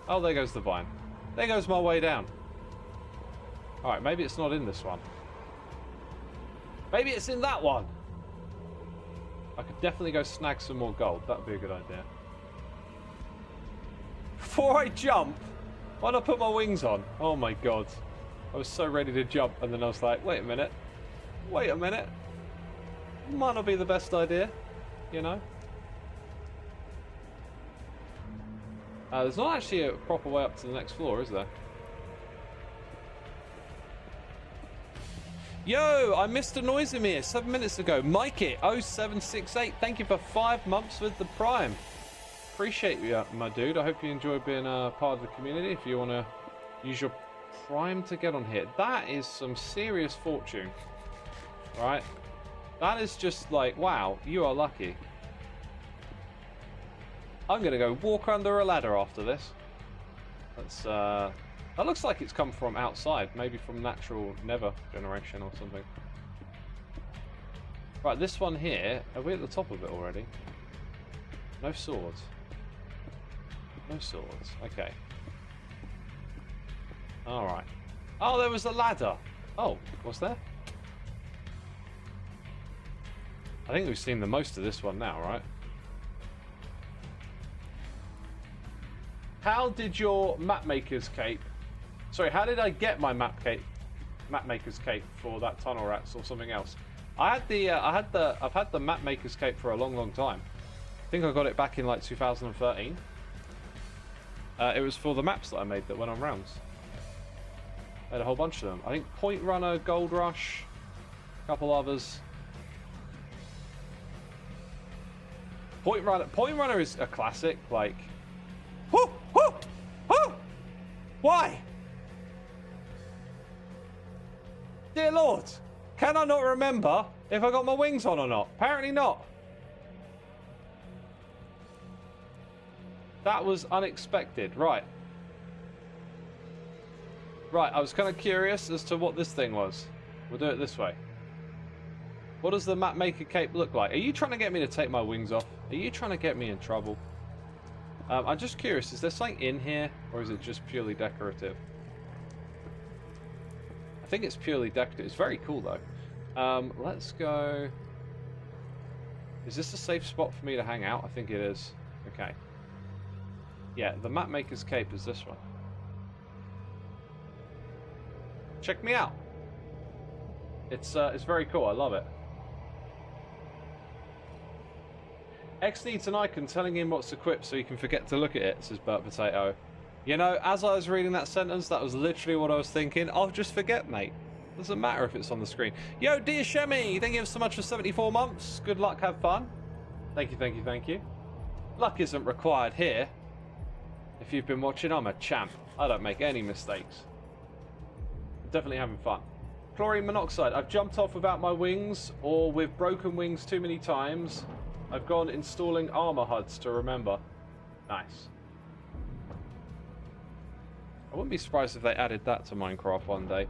Oh, there goes the vine. There goes my way down. Alright, maybe it's not in this one. Maybe it's in that one! I could definitely go snag some more gold. That would be a good idea. Before I jump, why not put my wings on? Oh my god. I was so ready to jump, and then I was like, wait a minute. Wait a minute. Might not be the best idea, you know? There's not actually a proper way up to the next floor, is there? Yo, I missed a noise in here 7 minutes ago. Mikey0768, thank you for 5 months with the Prime. Appreciate you, my dude. I hope you enjoy being a part of the community. If you want to use your Prime to get on here, that is some serious fortune, right? That is just like, wow, you are lucky. I'm gonna go walk under a ladder after this. That's that looks like it's come from outside, maybe from natural Nether generation or something. Right, this one here, are we at the top of it already? No swords. No swords, okay. Alright. Oh, there was a ladder! Oh, was there? I think we've seen the most of this one now, right? How did your mapmaker's cape... Sorry, how did I get my mapmaker's cape for that tunnel rats or something else? I've had the mapmaker's cape for a long, long time. I think I got it back in like 2013. It was for the maps that I made that went on rounds. I had a whole bunch of them. I think Point Runner, Gold Rush, a couple others. Point Runner is a classic, like... Whoo! Whoo! Whoo! Why? Dear Lord, can I not remember if I got my wings on or not? Apparently not. That was unexpected. Right. Right, I was kind of curious as to what this thing was. We'll do it this way. What does the mapmaker cape look like? Are you trying to get me to take my wings off? Are you trying to get me in trouble? I'm just curious, is there something in here, or is it just purely decorative? I think it's purely decorative. It's very cool, though. Let's go... Is this a safe spot for me to hang out? I think it is. Okay. Yeah, the mapmaker's cape is this one. Check me out. It's very cool. I love it. X needs an icon telling him what's equipped so he can forget to look at it, says Burt Potato. You know, as I was reading that sentence, that was literally what I was thinking. I'll just forget, mate. Doesn't matter if it's on the screen. Yo, dear Shemi, thank you so much for 74 months. Good luck, have fun. Thank you, thank you, thank you. Luck isn't required here. If you've been watching, I'm a champ. I don't make any mistakes. Definitely having fun. Chlorine monoxide. I've jumped off without my wings or with broken wings too many times. I've gone installing armor HUDs to remember. Nice. I wouldn't be surprised if they added that to Minecraft one day.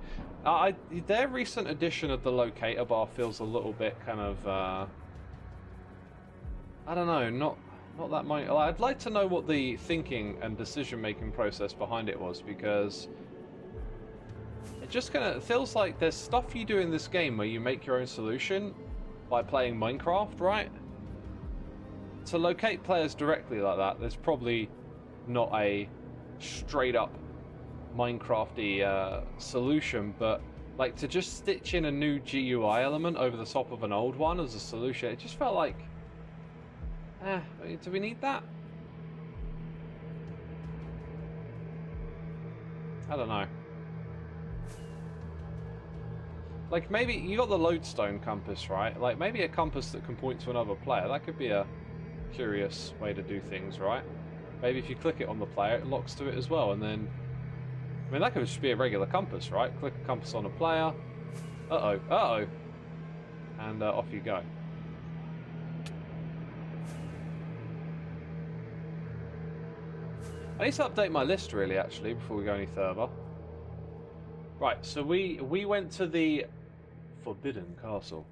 Their recent edition of the locator bar feels a little bit kind of, I don't know, not that I'd like to know what the thinking and decision-making process behind it was, because it just kind of feels like there's stuff you do in this game where you make your own solution by playing Minecraft, right? To locate players directly like that, there's probably not a straight-up Minecrafty solution, but like to just stitch in a new GUI element over the top of an old one as a solution, it just felt like, do we need that? I don't know. Like, maybe you got the lodestone compass, right? Like, maybe a compass that can point to another player. That could be a curious way to do things, right? Maybe if you click it on the player, it locks to it as well, and then... I mean, that could just be a regular compass, right? Click a compass on a player. Uh-oh, uh-oh. And off you go. I need to update my list, really, actually, before we go any further. Right, so we went to the Forbidden Castle.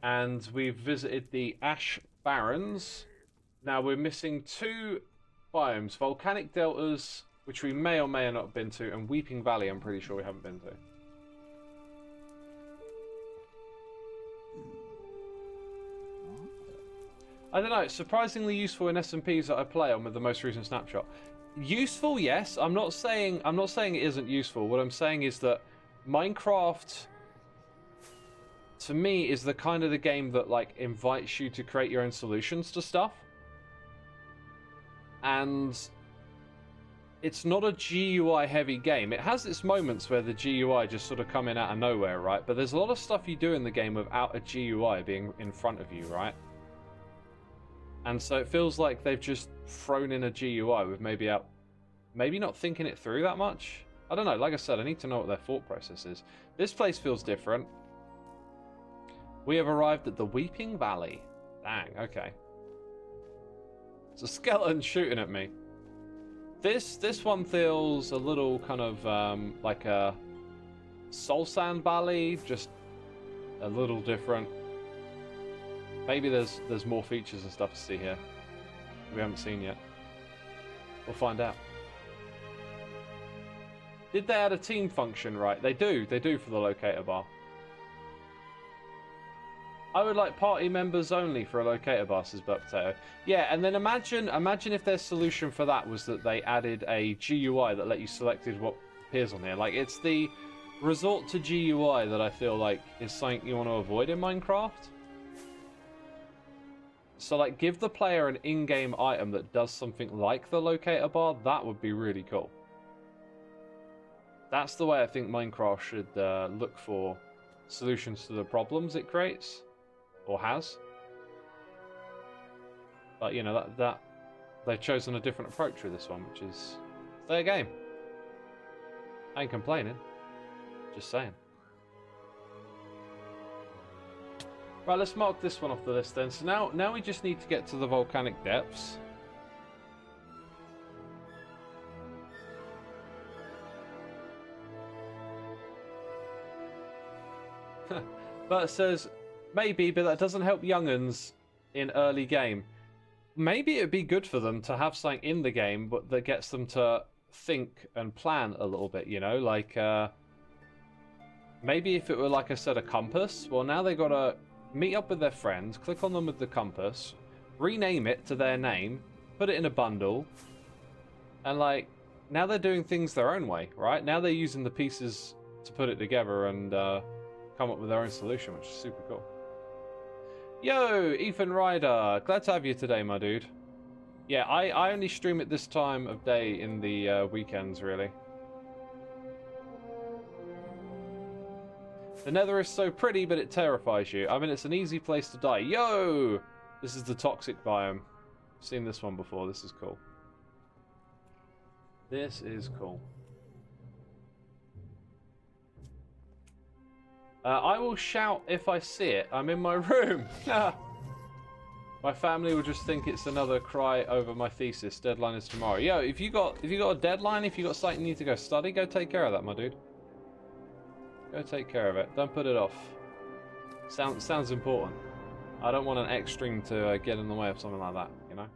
And we've visited the Ash Barrens. Now, we're missing 2 biomes. Volcanic Deltas, which we may or may not have been to, and Weeping Valley, I'm pretty sure we haven't been to. I don't know, it's surprisingly useful in SMPs that I play on with the most recent snapshot. Useful, yes. I'm not saying it isn't useful. What I'm saying is that Minecraft, to me, is the kind of the game that like invites you to create your own solutions to stuff. And it's not a GUI heavy game. It has its moments where the GUI just sort of come in out of nowhere, right? But there's a lot of stuff you do in the game without a GUI being in front of you, right? And so it feels like they've just thrown in a GUI with maybe not thinking it through that much. I don't know, like I said, I need to know what their thought process is. This place feels different. We have arrived at the Weeping Valley. Dang, okay. It's a skeleton shooting at me. This one feels a little kind of like a Soul Sand Valley, just a little different. Maybe there's more features and stuff to see here we haven't seen yet. We'll find out. Did they add a team function? Right, they do for the locator bar. I would like party members only for a locator bar, says Burp Potato. Yeah, and then imagine if their solution for that was that they added a GUI that let you selected what appears on here. Like, it's the resort to GUI that I feel like is something you want to avoid in Minecraft. So, like, give the player an in-game item that does something like the locator bar. That would be really cool. That's the way I think Minecraft should look for solutions to the problems it creates. Or has. But, you know, that they've chosen a different approach with this one, which is their game. I ain't complaining. Just saying. Right, let's mark this one off the list then. So now we just need to get to the volcanic depths. But it says, maybe, but that doesn't help young'uns in early game. Maybe it'd be good for them to have something in the game but that gets them to think and plan a little bit, you know? Like, maybe if it were, like I said, a compass. Well, now they got to meet up with their friends, click on them with the compass, rename it to their name, put it in a bundle, and, like, now they're doing things their own way, right? Now they're using the pieces to put it together and come up with their own solution, which is super cool. Yo, Ethan Ryder, glad to have you today, my dude. Yeah, I only stream at this time of day in the weekends, really. The Nether is so pretty, but it terrifies you. I mean, it's an easy place to die. Yo! This is the toxic biome. I've seen this one before. This is cool. This is cool. I will shout if I see it. I'm in my room. My family will just think it's another cry over my thesis. Deadline is tomorrow. Yo, if you got a deadline, if you got something you need to go study, go take care of that, my dude. Go take care of it. Don't put it off. Sounds important. I don't want an X string to get in the way of something like that, you know?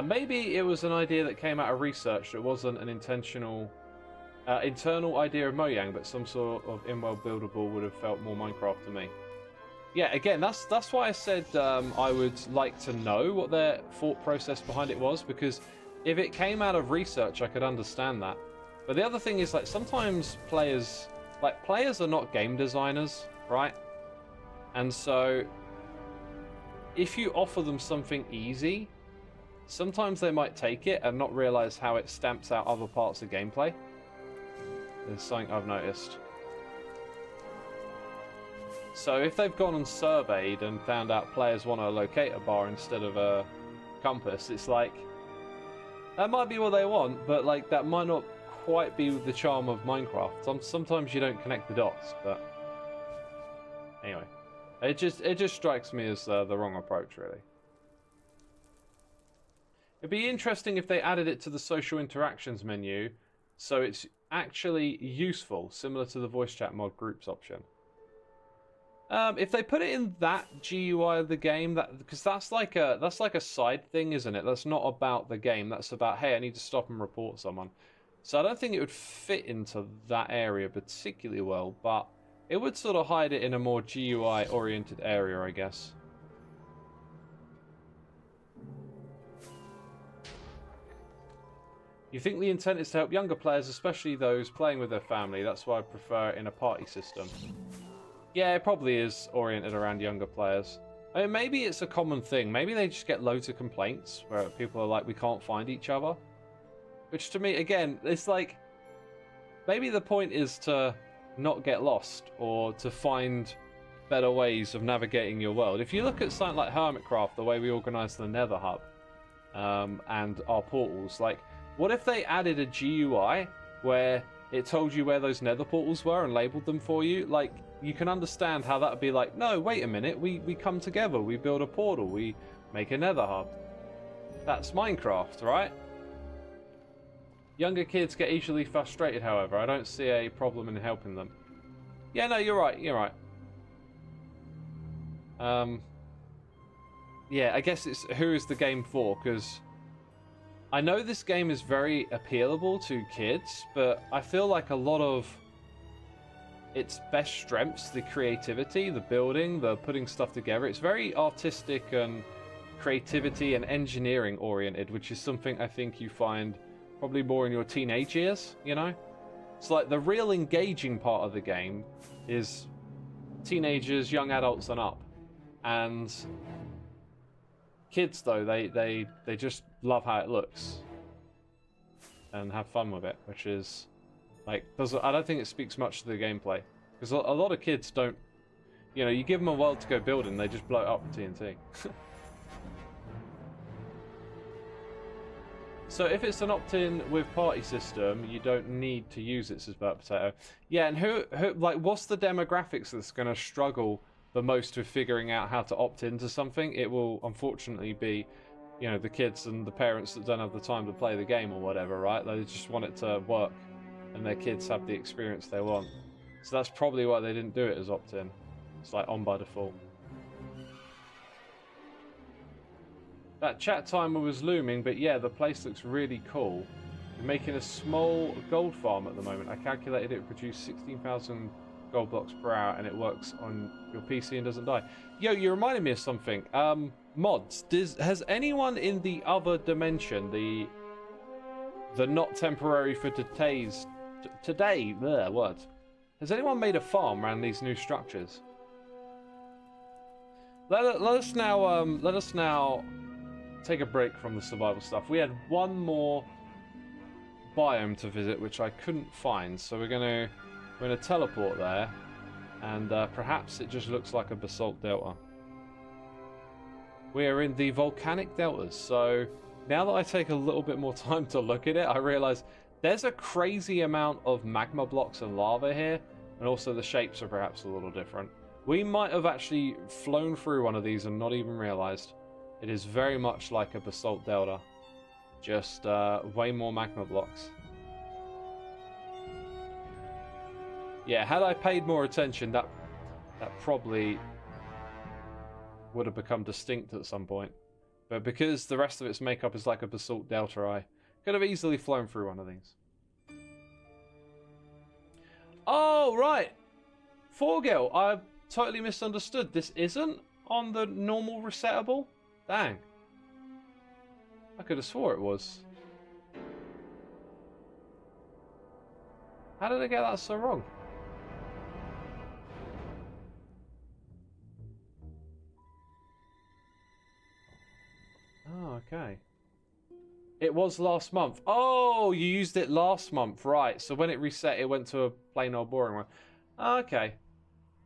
Maybe it was an idea that came out of research that wasn't an internal idea of Mojang, but some sort of in-world buildable would have felt more Minecraft to me. Yeah, again, that's why I said I would like to know what their thought process behind it was, because if it came out of research, I could understand that. But the other thing is, like, sometimes players are not game designers, right? And so if you offer them something easy, sometimes they might take it and not realize how it stamps out other parts of gameplay. There's something I've noticed. So if they've gone and surveyed and found out players want to locate a bar instead of a compass, it's like, that might be what they want, but like that might not quite be the charm of Minecraft. Sometimes you don't connect the dots, but anyway, it just strikes me as the wrong approach, really. It'd be interesting if they added it to the social interactions menu, so it's actually useful, similar to the voice chat mod groups option. If they put it in that GUI of the game, because that's like a side thing, isn't it? That's not about the game. That's about, hey, I need to stop and report someone. So I don't think it would fit into that area particularly well, but it would sort of hide it in a more GUI-oriented area, I guess. You think the intent is to help younger players, especially those playing with their family. That's why I prefer it in a party system. Yeah, it probably is oriented around younger players. I mean, maybe it's a common thing. Maybe they just get loads of complaints where people are like, we can't find each other. Which to me, again, it's like, maybe the point is to not get lost or to find better ways of navigating your world. If you look at something like Hermitcraft, the way we organize the Nether Hub and our portals, like, what if they added a GUI where it told you where those Nether portals were and labeled them for you? Like, you can understand how that would be like, no, wait a minute, we come together, we build a portal, we make a Nether hub. That's Minecraft, right? Younger kids get easily frustrated, however. I don't see a problem in helping them. Yeah, no, you're right, you're right. Yeah, I guess it's who is the game for, because I know this game is very appealable to kids, but I feel like a lot of its best strengths, the creativity, the building, the putting stuff together, it's very artistic and creativity and engineering oriented, which is something I think you find probably more in your teenage years, you know? It's like the real engaging part of the game is teenagers, young adults and up. And kids, though, they just love how it looks and have fun with it, which is like, I don't think it speaks much to the gameplay, because a lot of kids don't, you know, you give them a world to go build and they just blow it up with TNT. So if it's an opt-in with party system, you don't need to use it, says Burt Potato. Yeah, and who like, what's the demographics that's going to struggle the most with figuring out how to opt into something? It will unfortunately be, you know, the kids and the parents that don't have the time to play the game or whatever, right? They just want it to work and their kids have the experience they want. So that's probably why they didn't do it as opt-in. It's like on by default. That chat timer was looming, but yeah, the place looks really cool. You're making a small gold farm at the moment. I calculated it would produce 16,000 gold blocks per hour, and it works on your PC and doesn't die. Yo, you reminded me of something. Mods. Has anyone in the other dimension, the not temporary for today's words? Has anyone made a farm around these new structures? Let us now take a break from the survival stuff. We had one more biome to visit, which I couldn't find, so we're gonna teleport there, and perhaps it just looks like a basalt delta. We are in the Volcanic Deltas, so now that I take a little bit more time to look at it, I realise There's a crazy amount of magma blocks and lava here, and also the shapes are perhaps a little different. We might have actually flown through one of these and not even realized. It is very much like a basalt delta, just way more magma blocks. Yeah, had I paid more attention, that probably would have become distinct at some point. But because the rest of its makeup is like a basalt delta, I could have easily flown through one of these. Oh, right. Forgil, I totally misunderstood. This isn't on the normal resettable? Dang. I could have swore it was. How did I get that so wrong? Oh, okay. It was last month. Oh, you used it last month, right. So when it reset, it went to a plain old boring one. Okay.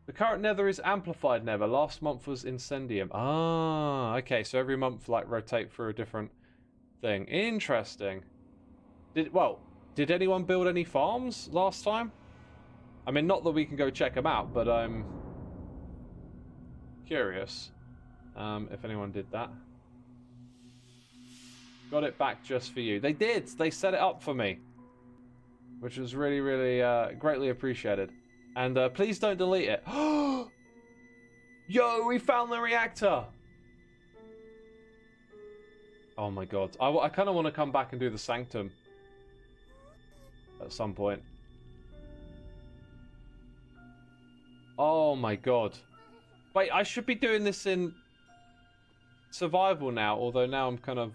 The current nether is amplified nether. Last month was Incendium. Ah, okay. So every month, like, rotate through a different thing. Interesting. Did anyone build any farms last time? I mean, not that we can go check them out, but I'm curious if anyone did that. Got it back just for you. They did. They set it up for me, which was really, really greatly appreciated. And please don't delete it. Yo, we found the reactor. Oh my god. I kind of want to come back and do the Sanctum at some point. Oh my god. Wait, I should be doing this in survival now, although now I'm kind of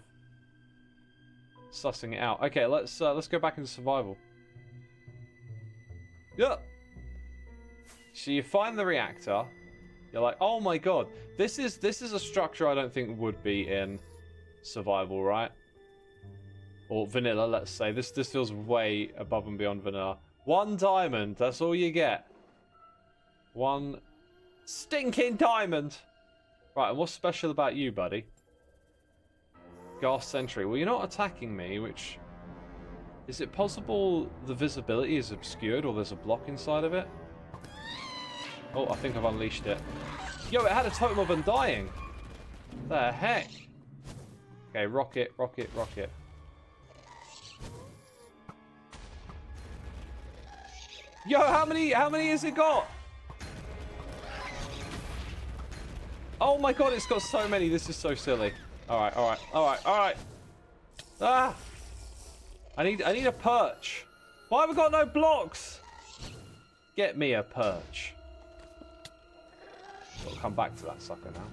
sussing it out. Okay, let's go back into survival. Yeah. So you find the reactor. You're like, oh my god, this is a structure I don't think would be in survival, right? Or vanilla, let's say. This feels way above and beyond vanilla. 1 diamond, that's all you get. 1 stinking diamond. Right, and what's special about you, buddy? Gas sentry. Well, you're not attacking me, which... Is it possible the visibility is obscured or there's a block inside of it? Oh, I think I've unleashed it. Yo, it had a totem of undying. The heck? Okay, rocket, rocket, rocket. Yo, how many has it got? Oh my god, it's got so many. This is so silly. Alright, alright, alright, alright. Ah! I need a perch. Why have we got no blocks? Get me a perch. We'll come back to that sucker now.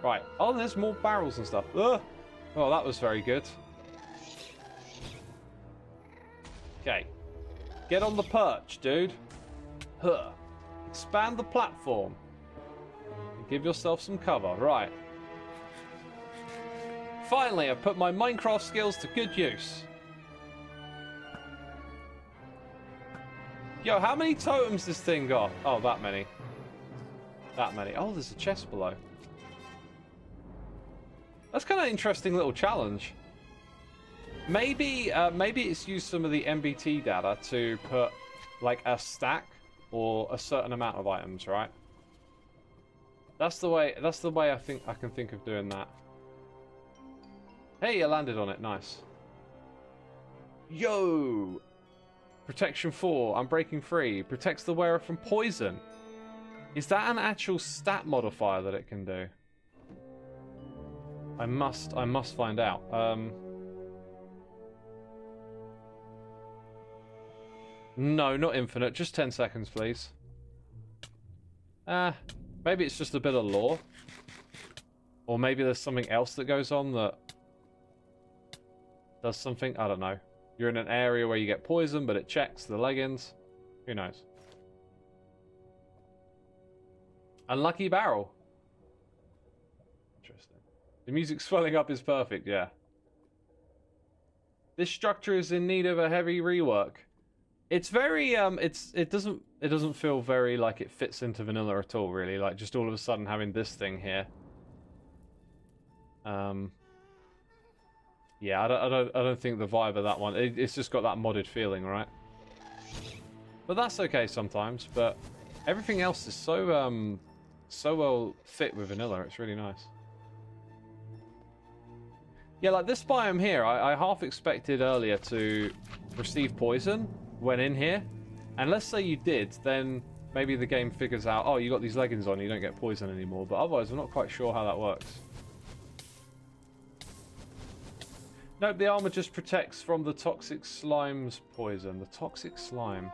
Right. Oh, there's more barrels and stuff. Ugh. Well, that was very good. Okay. Get on the perch, dude. Huh. Expand the platform. And give yourself some cover. Right. Finally, I've put my Minecraft skills to good use. Yo, how many totems this thing got? Oh, that many. That many. Oh, there's a chest below. That's kind of an interesting little challenge. Maybe it's used some of the MBT data to put like a stack or a certain amount of items, right? That's the way I think I can think of doing that. Hey, you landed on it. Nice. Yo! Protection 4. I'm breaking free. Protects the wearer from poison. Is that an actual stat modifier that it can do? I must find out. No, not infinite. Just 10 seconds, please. Maybe it's just a bit of lore. Or maybe there's something else that goes on that does something. I don't know. You're in an area where you get poison, but it checks the leggings. Who knows? Unlucky barrel. Interesting. The music swelling up is perfect, yeah. This structure is in need of a heavy rework. It's very it doesn't feel very like it fits into vanilla at all, really. Like just all of a sudden having this thing here. Yeah, I don't think the vibe of that one. It's just got that modded feeling, right? But that's okay sometimes. But everything else is so so well fit with vanilla. It's really nice. Yeah, like this biome here, I half expected earlier to receive poison when in here. And let's say you did, then maybe the game figures out, oh, you got these leggings on, you don't get poison anymore. But otherwise, I'm not quite sure how that works. Nope, the armor just protects from the toxic slime's poison. The toxic slime.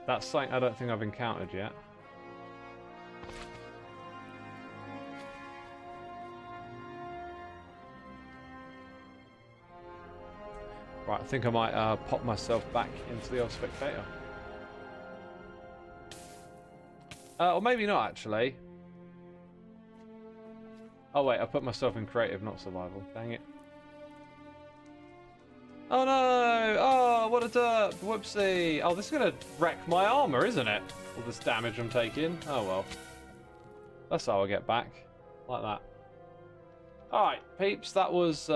That's something I don't think I've encountered yet. Right, I think I might pop myself back into the old spectator. Or maybe not, actually. Oh, wait, I put myself in creative, not survival. Dang it. Oh, no! Oh, what a derp! Whoopsie! Oh, this is going to wreck my armor, isn't it? All this damage I'm taking. Oh, well. That's how I get back. Like that. Alright, peeps, that was...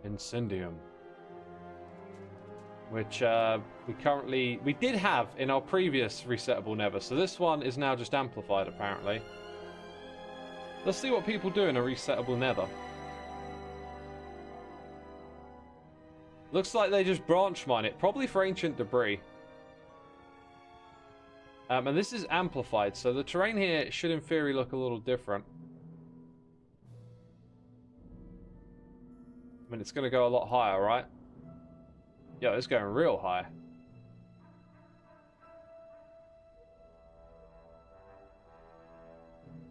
Incendium, which we did have in our previous resettable Nether, so this one is now just amplified apparently. Let's see what people do in a resettable Nether. Looks like they just branch mine it, probably for ancient debris. And this is amplified, so the terrain here should in theory look a little different. I mean, it's going to go a lot higher, right? Yeah, it's going real high.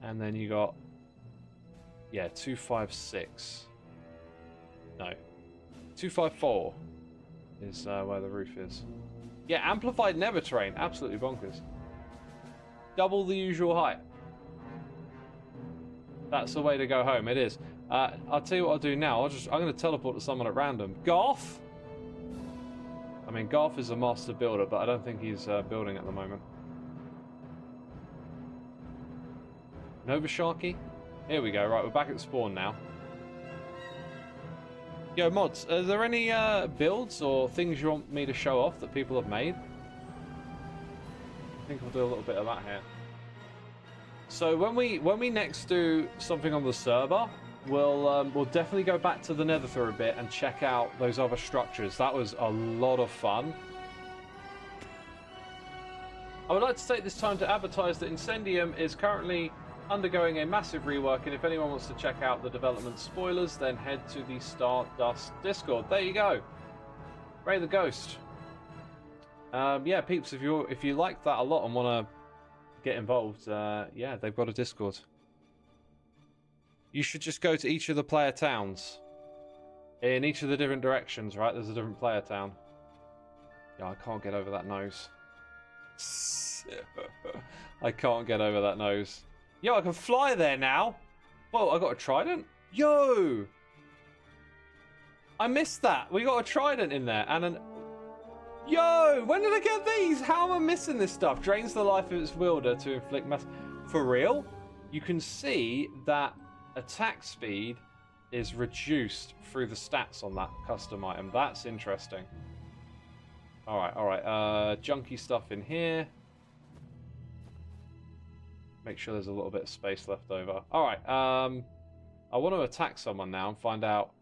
And then you got... Yeah, 256. No. 254 is where the roof is. Yeah, amplified Nether terrain. Absolutely bonkers. Double the usual height. That's the way to go home. It is. I'll tell you what I'll do now. I'm going to teleport to someone at random. Garth? I mean, Garth is a master builder, but I don't think he's building at the moment. Nova Sharky? Here we go. Right, we're back at spawn now. Yo, mods, are there any builds or things you want me to show off that people have made? I think we'll do a little bit of that here. So when we next do something on the server, we'll definitely go back to the Nether for a bit and check out those other structures. That was a lot of fun. I would like to take this time to advertise that Incendium is currently undergoing a massive rework, and if anyone wants to check out the development spoilers, then head to the Stardust Discord. There you go. Ray the Ghost. Yeah, peeps, if you like that a lot and want to get involved, yeah, they've got a Discord. You should just go to each of the player towns. In each of the different directions, right? There's a different player town. Yeah, I can't get over that nose. I can't get over that nose. Yo, I can fly there now. Whoa, I got a trident? Yo! I missed that. We got a trident in there and an... Yo! When did I get these? How am I missing this stuff? Drains the life of its wielder to inflict mass... For real? You can see that attack speed is reduced through the stats on that custom item. That's interesting. Alright, alright. Junky stuff in here. Make sure there's a little bit of space left over. Alright, I want to attack someone now and find out.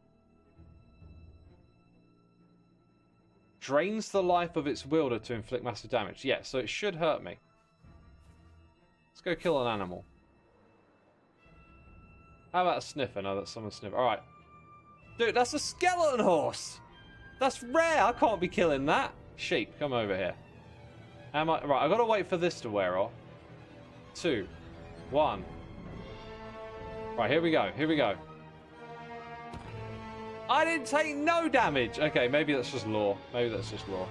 Drains the life of its wielder to inflict massive damage. Yeah, so it should hurt me. Let's go kill an animal. How about a sniffer? No, that's someone's sniffer. Alright. Dude, that's a skeleton horse! That's rare! I can't be killing that! Sheep, come over here. Right, I've got to wait for this to wear off. 2, 1. Right, here we go. Here we go. I didn't take no damage. Okay, maybe that's just lore. Maybe that's just lore.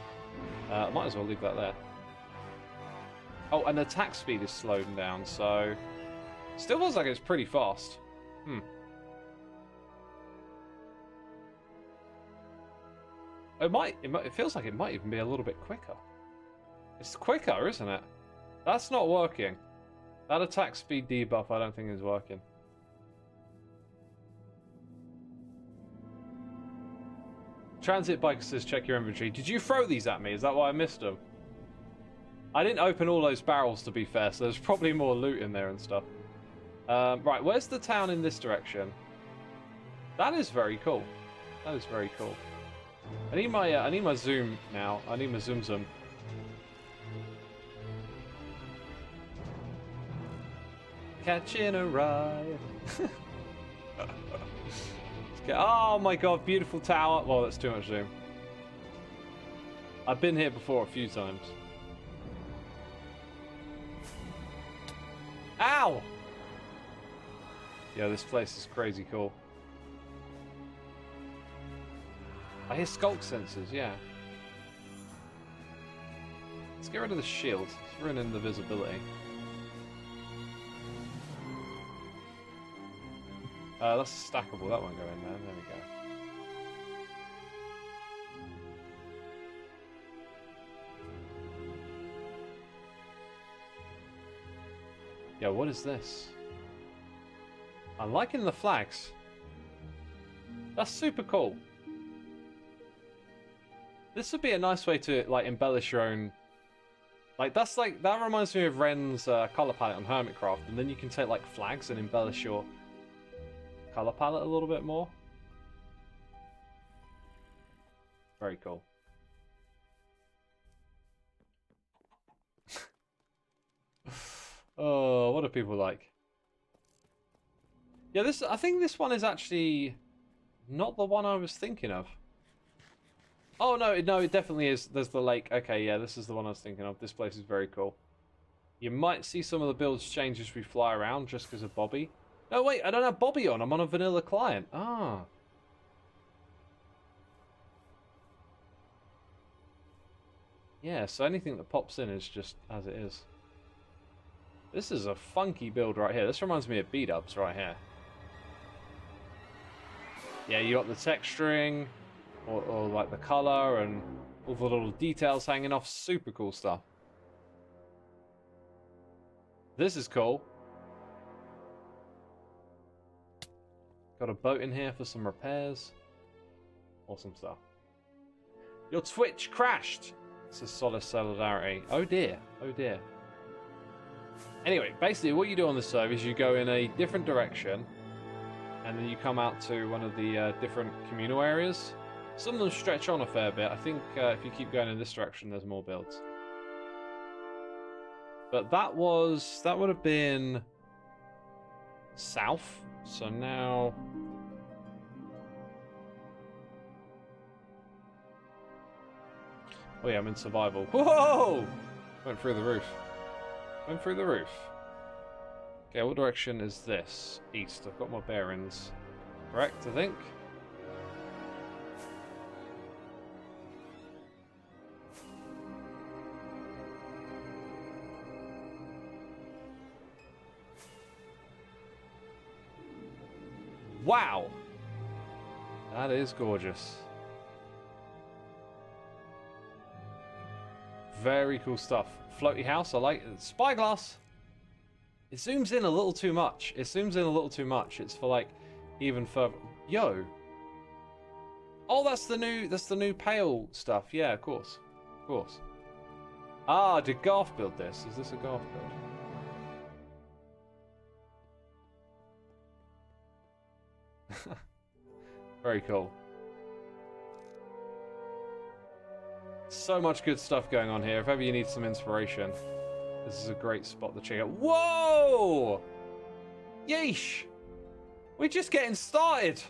Might as well leave that there. Oh, and attack speed is slowed down, so... Still feels like it's pretty fast. It feels like it might even be a little bit quicker. It's quicker, isn't it? That's not working. That attack speed debuff I don't think is working. Transit Biker says check your inventory. Did you throw these at me? Is that why I missed them? I didn't open all those barrels, to be fair, so there's probably more loot in there and stuff. Right, where's the town in this direction? That is very cool. That is very cool. I need my zoom now. I need my zoom. Catching a ride. Oh my god, beautiful tower. Well, that's too much zoom. I've been here before a few times. Ow! Yeah, this place is crazy cool. I hear skulk sensors, yeah. Let's get rid of the shield. It's ruining the visibility. That's stackable. That won't go in there. There we go. Yeah, what is this? I'm liking the flags. That's super cool. This would be a nice way to like embellish your own. Like that reminds me of Ren's color palette on Hermitcraft, and then you can take like flags and embellish your color palette a little bit more. Very cool. Oh, what do people like? Yeah, I think this one is actually not the one I was thinking of. Oh, no, it definitely is. There's the lake. Okay, yeah, this is the one I was thinking of. This place is very cool. You might see some of the builds change as we fly around just because of Bobby. No, wait, I don't have Bobby on. I'm on a vanilla client. Ah. Yeah, so anything that pops in is just as it is. This is a funky build right here. This reminds me of B-dubs right here. Yeah, you got the texturing, or like the color, and all the little details hanging off. Super cool stuff. This is cool. Got a boat in here for some repairs. Awesome stuff. Your Twitch crashed. This is solid solidarity. Oh dear. Oh dear. Anyway, basically what you do on this server is you go in a different direction, and then you come out to one of the different communal areas. Some of them stretch on a fair bit. I think if you keep going in this direction, there's more builds. But that would have been south. So now oh yeah, I'm in survival. Whoa! Went through the roof. Went through the roof. Okay, what direction is this? East. I've got my bearings. Correct, I think. Wow! That is gorgeous. Very cool stuff. Floaty house, I like it. Spyglass! It zooms in a little too much. It zooms in a little too much. It's for like even further. Yo! Oh, that's the new pale stuff. Yeah, of course. Of course. Ah, did Garth build this? Is this a Garth build? Very cool. So much good stuff going on here. If ever you need some inspiration, this is a great spot to check out. Whoa! Yeesh! We're just getting started.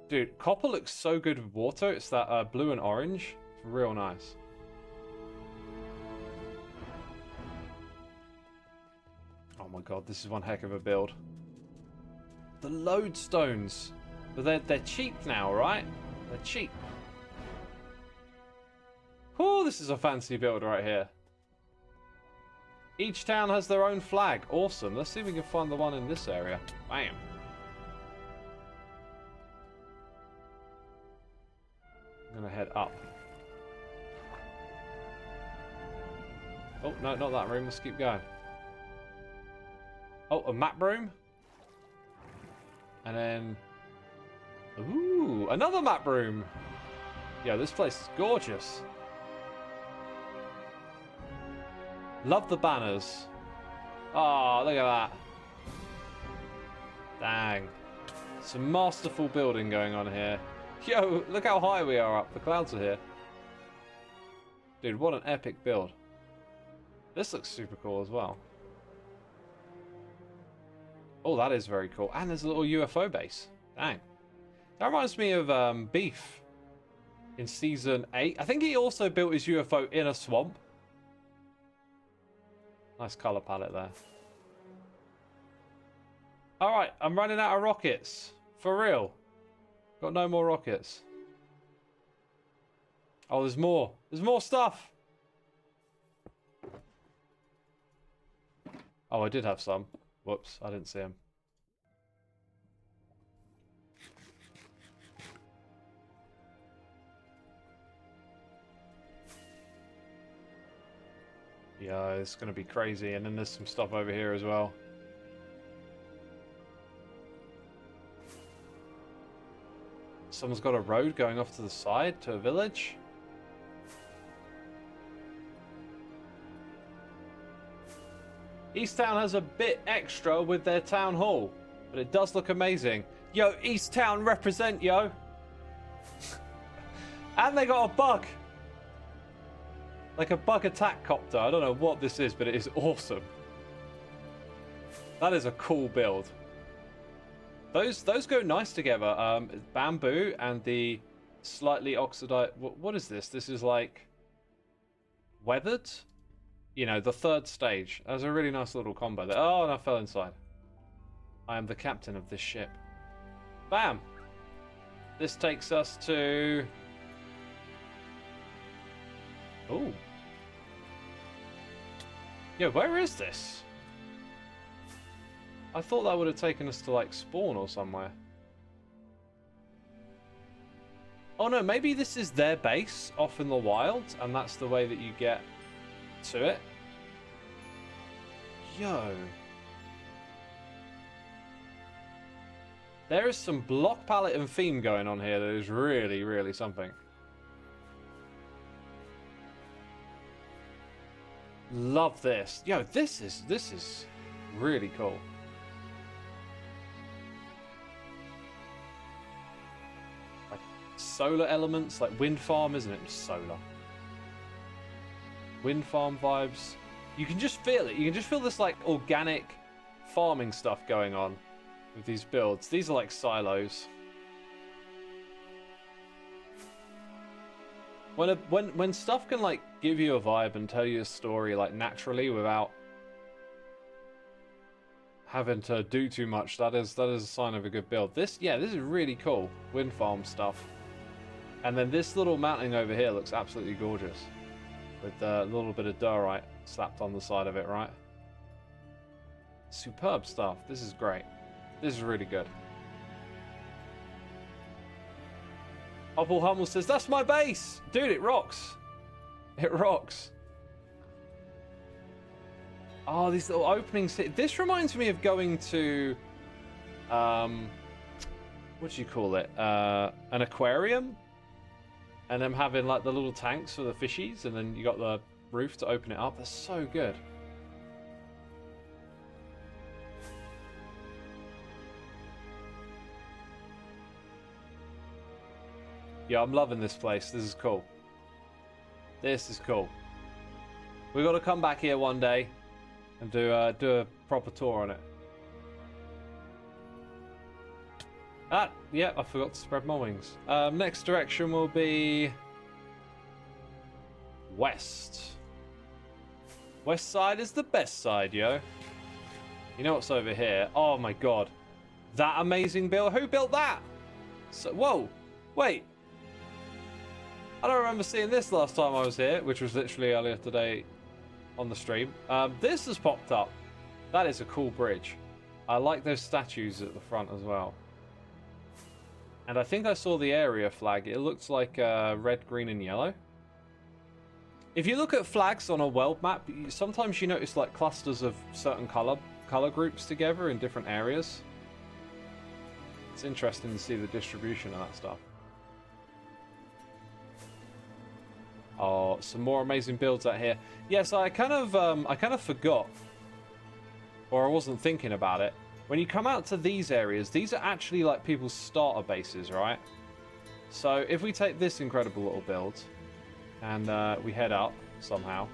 Dude, copper looks so good with water. It's that blue and orange. It's real nice. Oh my god, this is one heck of a build. The lodestones. But they're cheap now, right? They're cheap. Oh, this is a fancy build right here. Each town has their own flag. Awesome. Let's see if we can find the one in this area. Bam. I'm going to head up. Oh, no, not that room. Let's keep going. Oh, a map room. And then another map room. Yo, this place is gorgeous. Love the banners. Oh, look at that. Dang. Some masterful building going on here. Yo, look how high we are up. The clouds are here. Dude, what an epic build. This looks super cool as well. Oh, that is very cool. And there's a little UFO base. Dang. That reminds me of Beef in Season 8. I think he also built his UFO in a swamp. Nice color palette there. Alright, I'm running out of rockets. For real. Got no more rockets. Oh, there's more. There's more stuff. Oh, I did have some. Whoops, I didn't see him. Yeah, it's going to be crazy. And then there's some stuff over here as well. Someone's got a road going off to the side to a village. Easttown has a bit extra with their town hall, but it does look amazing. Yo, Easttown represent, yo. And they got a bug. Like a bug attack copter. I don't know what this is, but it is awesome. That is a cool build. Those go nice together. Bamboo and the slightly oxidized... What is this? This is like... weathered? You know, the third stage. That was a really nice little combo there. Oh, and I fell inside. I am the captain of this ship. Bam! This takes us to... Ooh. Yo, where is this? I thought that would have taken us to, like, spawn or somewhere. Oh, no, maybe this is their base off in the wild, and that's the way that you get to it. Yo. There is some block palette and theme going on here that is really, really something. Love this. Yo, this is really cool. Like solar elements, like wind farm, isn't it? Solar. Wind farm vibes. You can just feel it. You can just feel this like organic farming stuff going on with these builds. These are like silos. When stuff can like give you a vibe and tell you a story like naturally without having to do too much, that is a sign of a good build. This is really cool. Wind farm stuff. And then this little mountain over here looks absolutely gorgeous. With a little bit of diorite slapped on the side of it, right? Superb stuff. This is great. This is really good. Opal Hummel says, that's my base! Dude, it rocks. It rocks. Oh, these little openings. This reminds me of going to... what do you call it? An aquarium? And them having like the little tanks for the fishies, and then you got the roof to open it up. That's so good. Yeah, I'm loving this place. This is cool. This is cool. We've got to come back here one day and do a proper tour on it. Yeah, I forgot to spread my wings. Next direction will be west. West side is the best side, yo. You know what's over here? Oh my god. That amazing build. Who built that? So, whoa. Wait. I don't remember seeing this last time I was here, which was literally earlier today on the stream. This has popped up. That is a cool bridge. I like those statues at the front as well. And I think I saw the area flag. It looks like red, green, and yellow. If you look at flags on a world map, sometimes you notice like clusters of certain color groups together in different areas. It's interesting to see the distribution of that stuff. Oh, some more amazing builds out here. Yes, I kind of forgot, or I wasn't thinking about it. When you come out to these areas, these are actually like people's starter bases, right? So if we take this incredible little build and we head up somehow,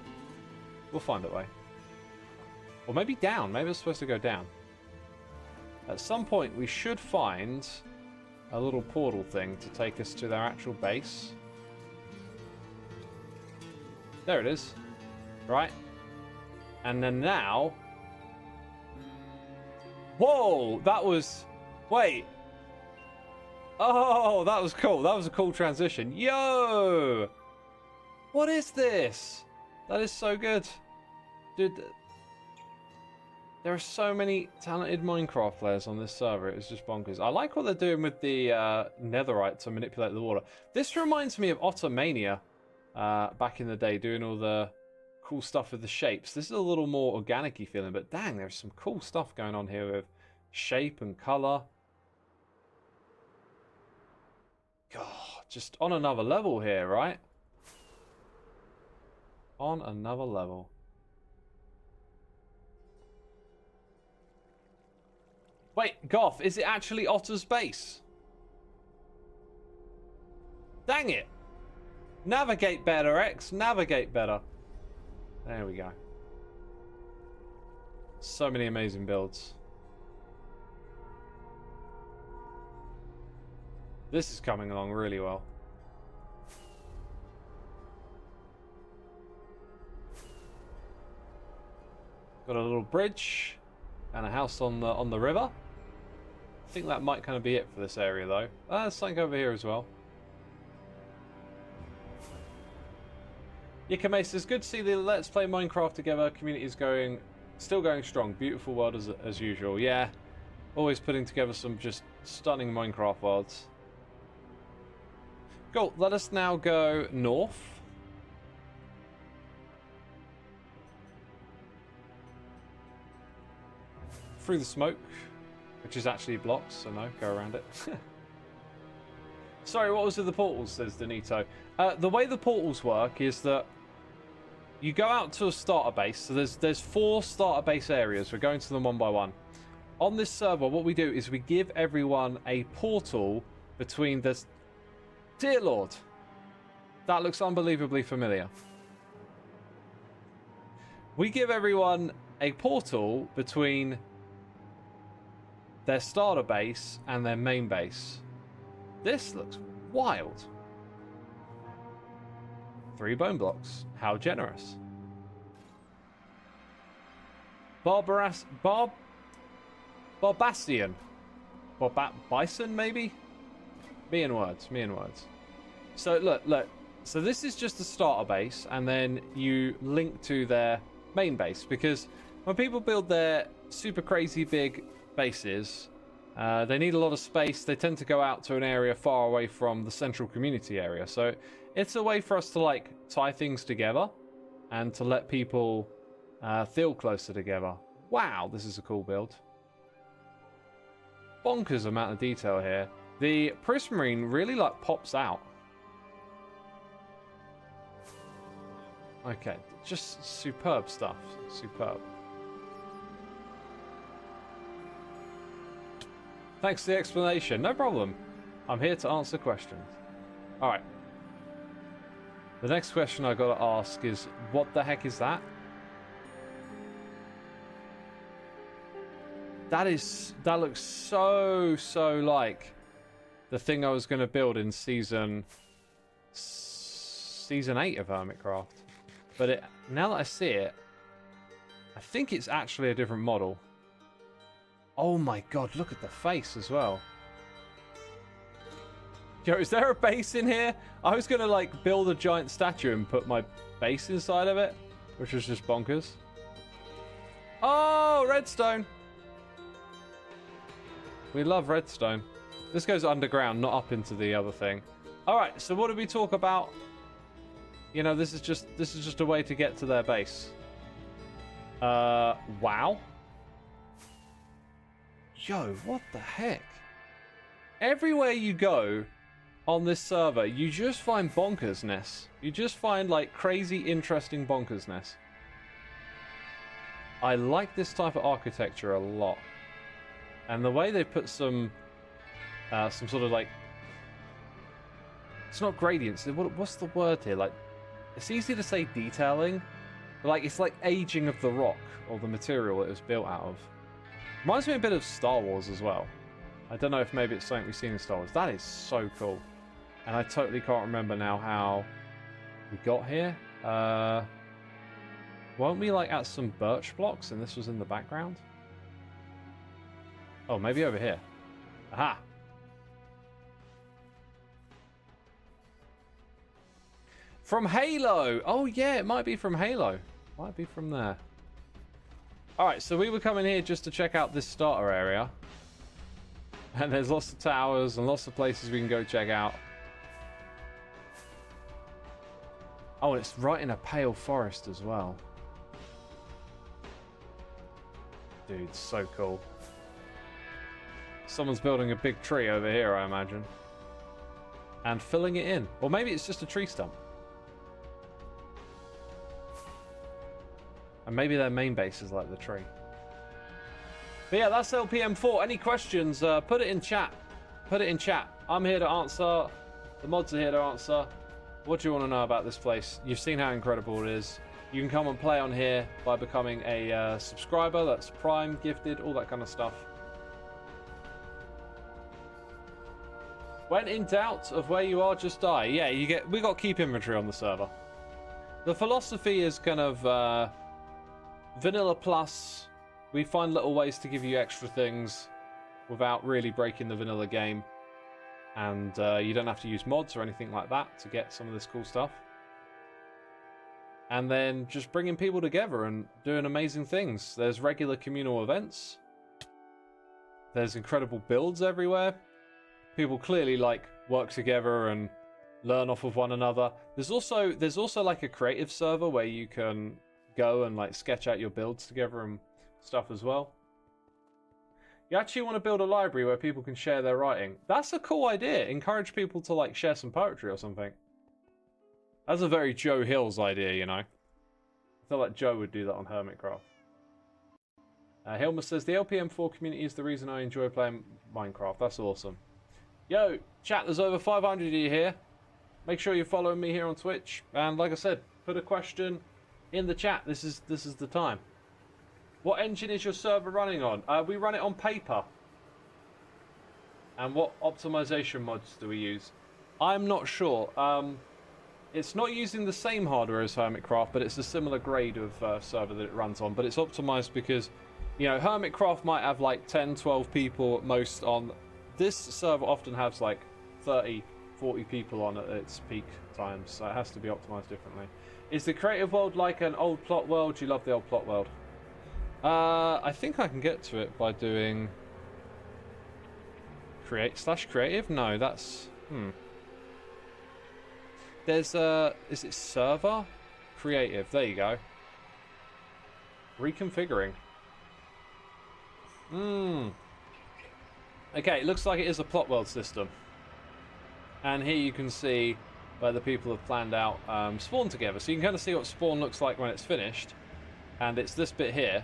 we'll find a way. Or maybe down. Maybe it's supposed to go down. At some point, we should find a little portal thing to take us to their actual base. There it is. Right? And then now... Whoa! That was... Wait! Oh, that was cool. That was a cool transition. Yo! What is this? That is so good. Dude, there are so many talented Minecraft players on this server. It was just bonkers. I like what they're doing with the netherite to manipulate the water. This reminds me of Ottomania back in the day, doing all the cool stuff with the shapes. This is a little more organic-y feeling, but dang, there's some cool stuff going on here with shape and color. God, just on another level here, right? On another level. Wait, Goth, is it actually Otter's base? Dang it. Navigate better, X. Navigate better. There we go. So many amazing builds. This is coming along really well. Got a little bridge and a house on the river. I think that might kind of be it for this area, though. There's something over here as well. Yikame says, good to see the Let's Play Minecraft Together community is still going strong. Beautiful world as usual. Yeah, always putting together some just stunning Minecraft worlds. Cool, let us now go north. Through the smoke, which is actually blocks, so no, go around it. Sorry, what was with the portals, says Danito. The way the portals work is that you go out to a starter base. So there's 4 starter base areas. We're going to them one by one. On this server, what we do is we give everyone a portal between the... Dear Lord, that looks unbelievably familiar. We give everyone a portal between their starter base and their main base. This looks wild. 3 bone blocks. How generous. Barbastian. Bison, maybe? Me and words. So, look. So this is just the starter base, and then you link to their main base. Because when people build their super crazy big bases, they need a lot of space. They tend to go out to an area far away from the central community area. So it's a way for us to like tie things together and to let people feel closer together. Wow, this is a cool build. Bonkers amount of detail here. The prismarine really like pops out. Okay, just superb stuff. Superb. Thanks for the explanation. No problem. I'm here to answer questions. Alright. The next question I gotta ask is, what the heck is that? That looks so like the thing I was gonna build in season 8 of Hermitcraft. But now that I see it, I think it's actually a different model. Oh my god, look at the face as well. Yo, is there a base in here? I was going to like build a giant statue and put my base inside of it, which was just bonkers. Oh, redstone. We love redstone. This goes underground, not up into the other thing. All right, so what did we talk about? You know, this is just a way to get to their base. Wow. Yo, what the heck? Everywhere you go on this server, you just find bonkersness. You just find like crazy, interesting bonkersness. I like this type of architecture a lot, and the way they put some sort of like, it's not gradients. What's the word here? Like, it's easy to say detailing, but like it's like aging of the rock or the material it was built out of. Reminds me a bit of Star Wars as well. I don't know if maybe it's something we've seen in Star Wars. That is so cool. And I totally can't remember now how we got here. Weren't we like at some birch blocks and this was in the background? Oh, maybe over here. Aha! From Halo! Oh yeah, it might be from Halo. Might be from there. Alright, so we were coming here just to check out this starter area. And there's lots of towers and lots of places we can go check out. Oh, and it's right in a pale forest as well. Dude, so cool. Someone's building a big tree over here, I imagine. And filling it in. Or maybe it's just a tree stump. And maybe their main base is like the tree. But yeah, that's LPM4. Any questions, put it in chat. Put it in chat. I'm here to answer. The mods are here to answer. What do you want to know about this place? You've seen how incredible it is. You can come and play on here by becoming a subscriber. That's Prime, gifted, all that kind of stuff. When in doubt of where you are, just die. Yeah, we got to keep inventory on the server. The philosophy is kind of vanilla plus. We find little ways to give you extra things without really breaking the vanilla game. And you don't have to use mods or anything like that to get some of this cool stuff. And then just bringing people together and doing amazing things. There's regular communal events. There's incredible builds everywhere. People clearly like work together and learn off of one another. There's also like a creative server where you can go and like sketch out your builds together and stuff as well. You actually want to build a library where people can share their writing. That's a cool idea. Encourage people to like share some poetry or something. That's a very Joe Hills idea, you know. I feel like Joe would do that on Hermitcraft. Hilmer says, the LPM4 community is the reason I enjoy playing Minecraft. That's awesome. Yo, chat, there's over 500 of you here. Make sure you're following me here on Twitch. And like I said, put a question in the chat. This is the time. What engine is your server running on? We run it on paper. And what optimization mods do we use? I'm not sure. It's not using the same hardware as Hermitcraft, but it's a similar grade of server that it runs on. But it's optimized because, you know, Hermitcraft might have like 10, 12 people at most on. This server often has like 30, 40 people on at its peak times, so it has to be optimized differently. Is the creative world like an old plot world? Do you love the old plot world? I think I can get to it by doing create/creative. No, that's There's is it server creative? There you go. Reconfiguring. Okay, it looks like it is a plot world system. And here you can see where the people have planned out spawn together. So you can kind of see what spawn looks like when it's finished. And it's this bit here.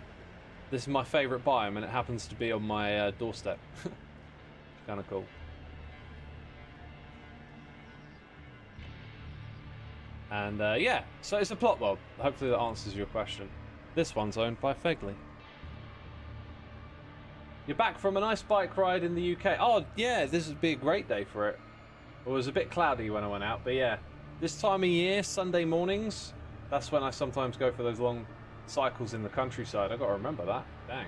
This is my favourite biome, and it happens to be on my doorstep. Kind of cool. And yeah, so it's a plot world. Hopefully that answers your question. This one's owned by Fegley. You're back from a nice bike ride in the UK. Oh yeah, this would be a great day for it. It was a bit cloudy when I went out, but yeah. This time of year, Sunday mornings, that's when I sometimes go for those long cycles in the countryside. I've got to remember that. Dang.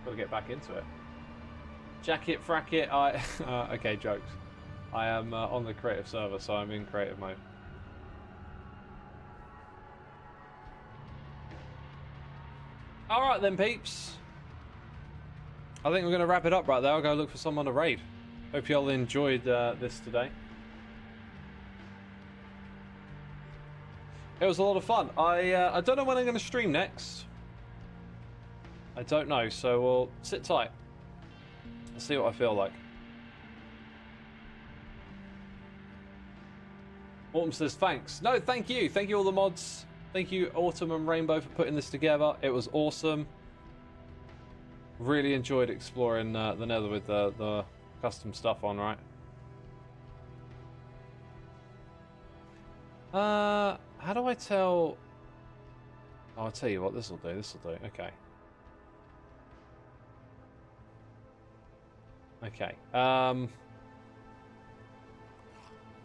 Got to get back into it. Jacket, fracket, okay, jokes. I am on the creative server, so I'm in creative mode. Alright then, peeps. I think we're going to wrap it up right there. I'll go look for someone to raid. Hope you all enjoyed this today. It was a lot of fun. I don't know when I'm going to stream next. I don't know, so we'll sit tight. I'll see what I feel like. Autumn says thanks. No, thank you. Thank you all the mods. Thank you Autumn and Rainbow for putting this together. It was awesome. Really enjoyed exploring the Nether with the custom stuff on, right? How do I tell? Oh, I'll tell you what, this will do. This will do. Okay. Okay.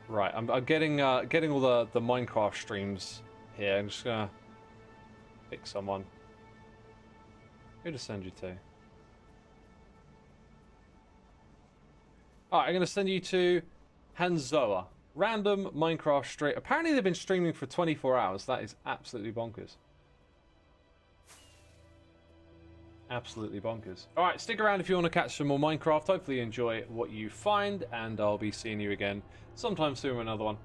Right. I'm getting all the Minecraft streams here. I'm just gonna pick someone. Who to send you to? Alright, I'm gonna send you to Hanzoa. Random Minecraft stream. Apparently they've been streaming for 24 hours. That is absolutely bonkers. Absolutely bonkers. Alright, stick around if you want to catch some more Minecraft. Hopefully you enjoy what you find, and I'll be seeing you again sometime soon with another one.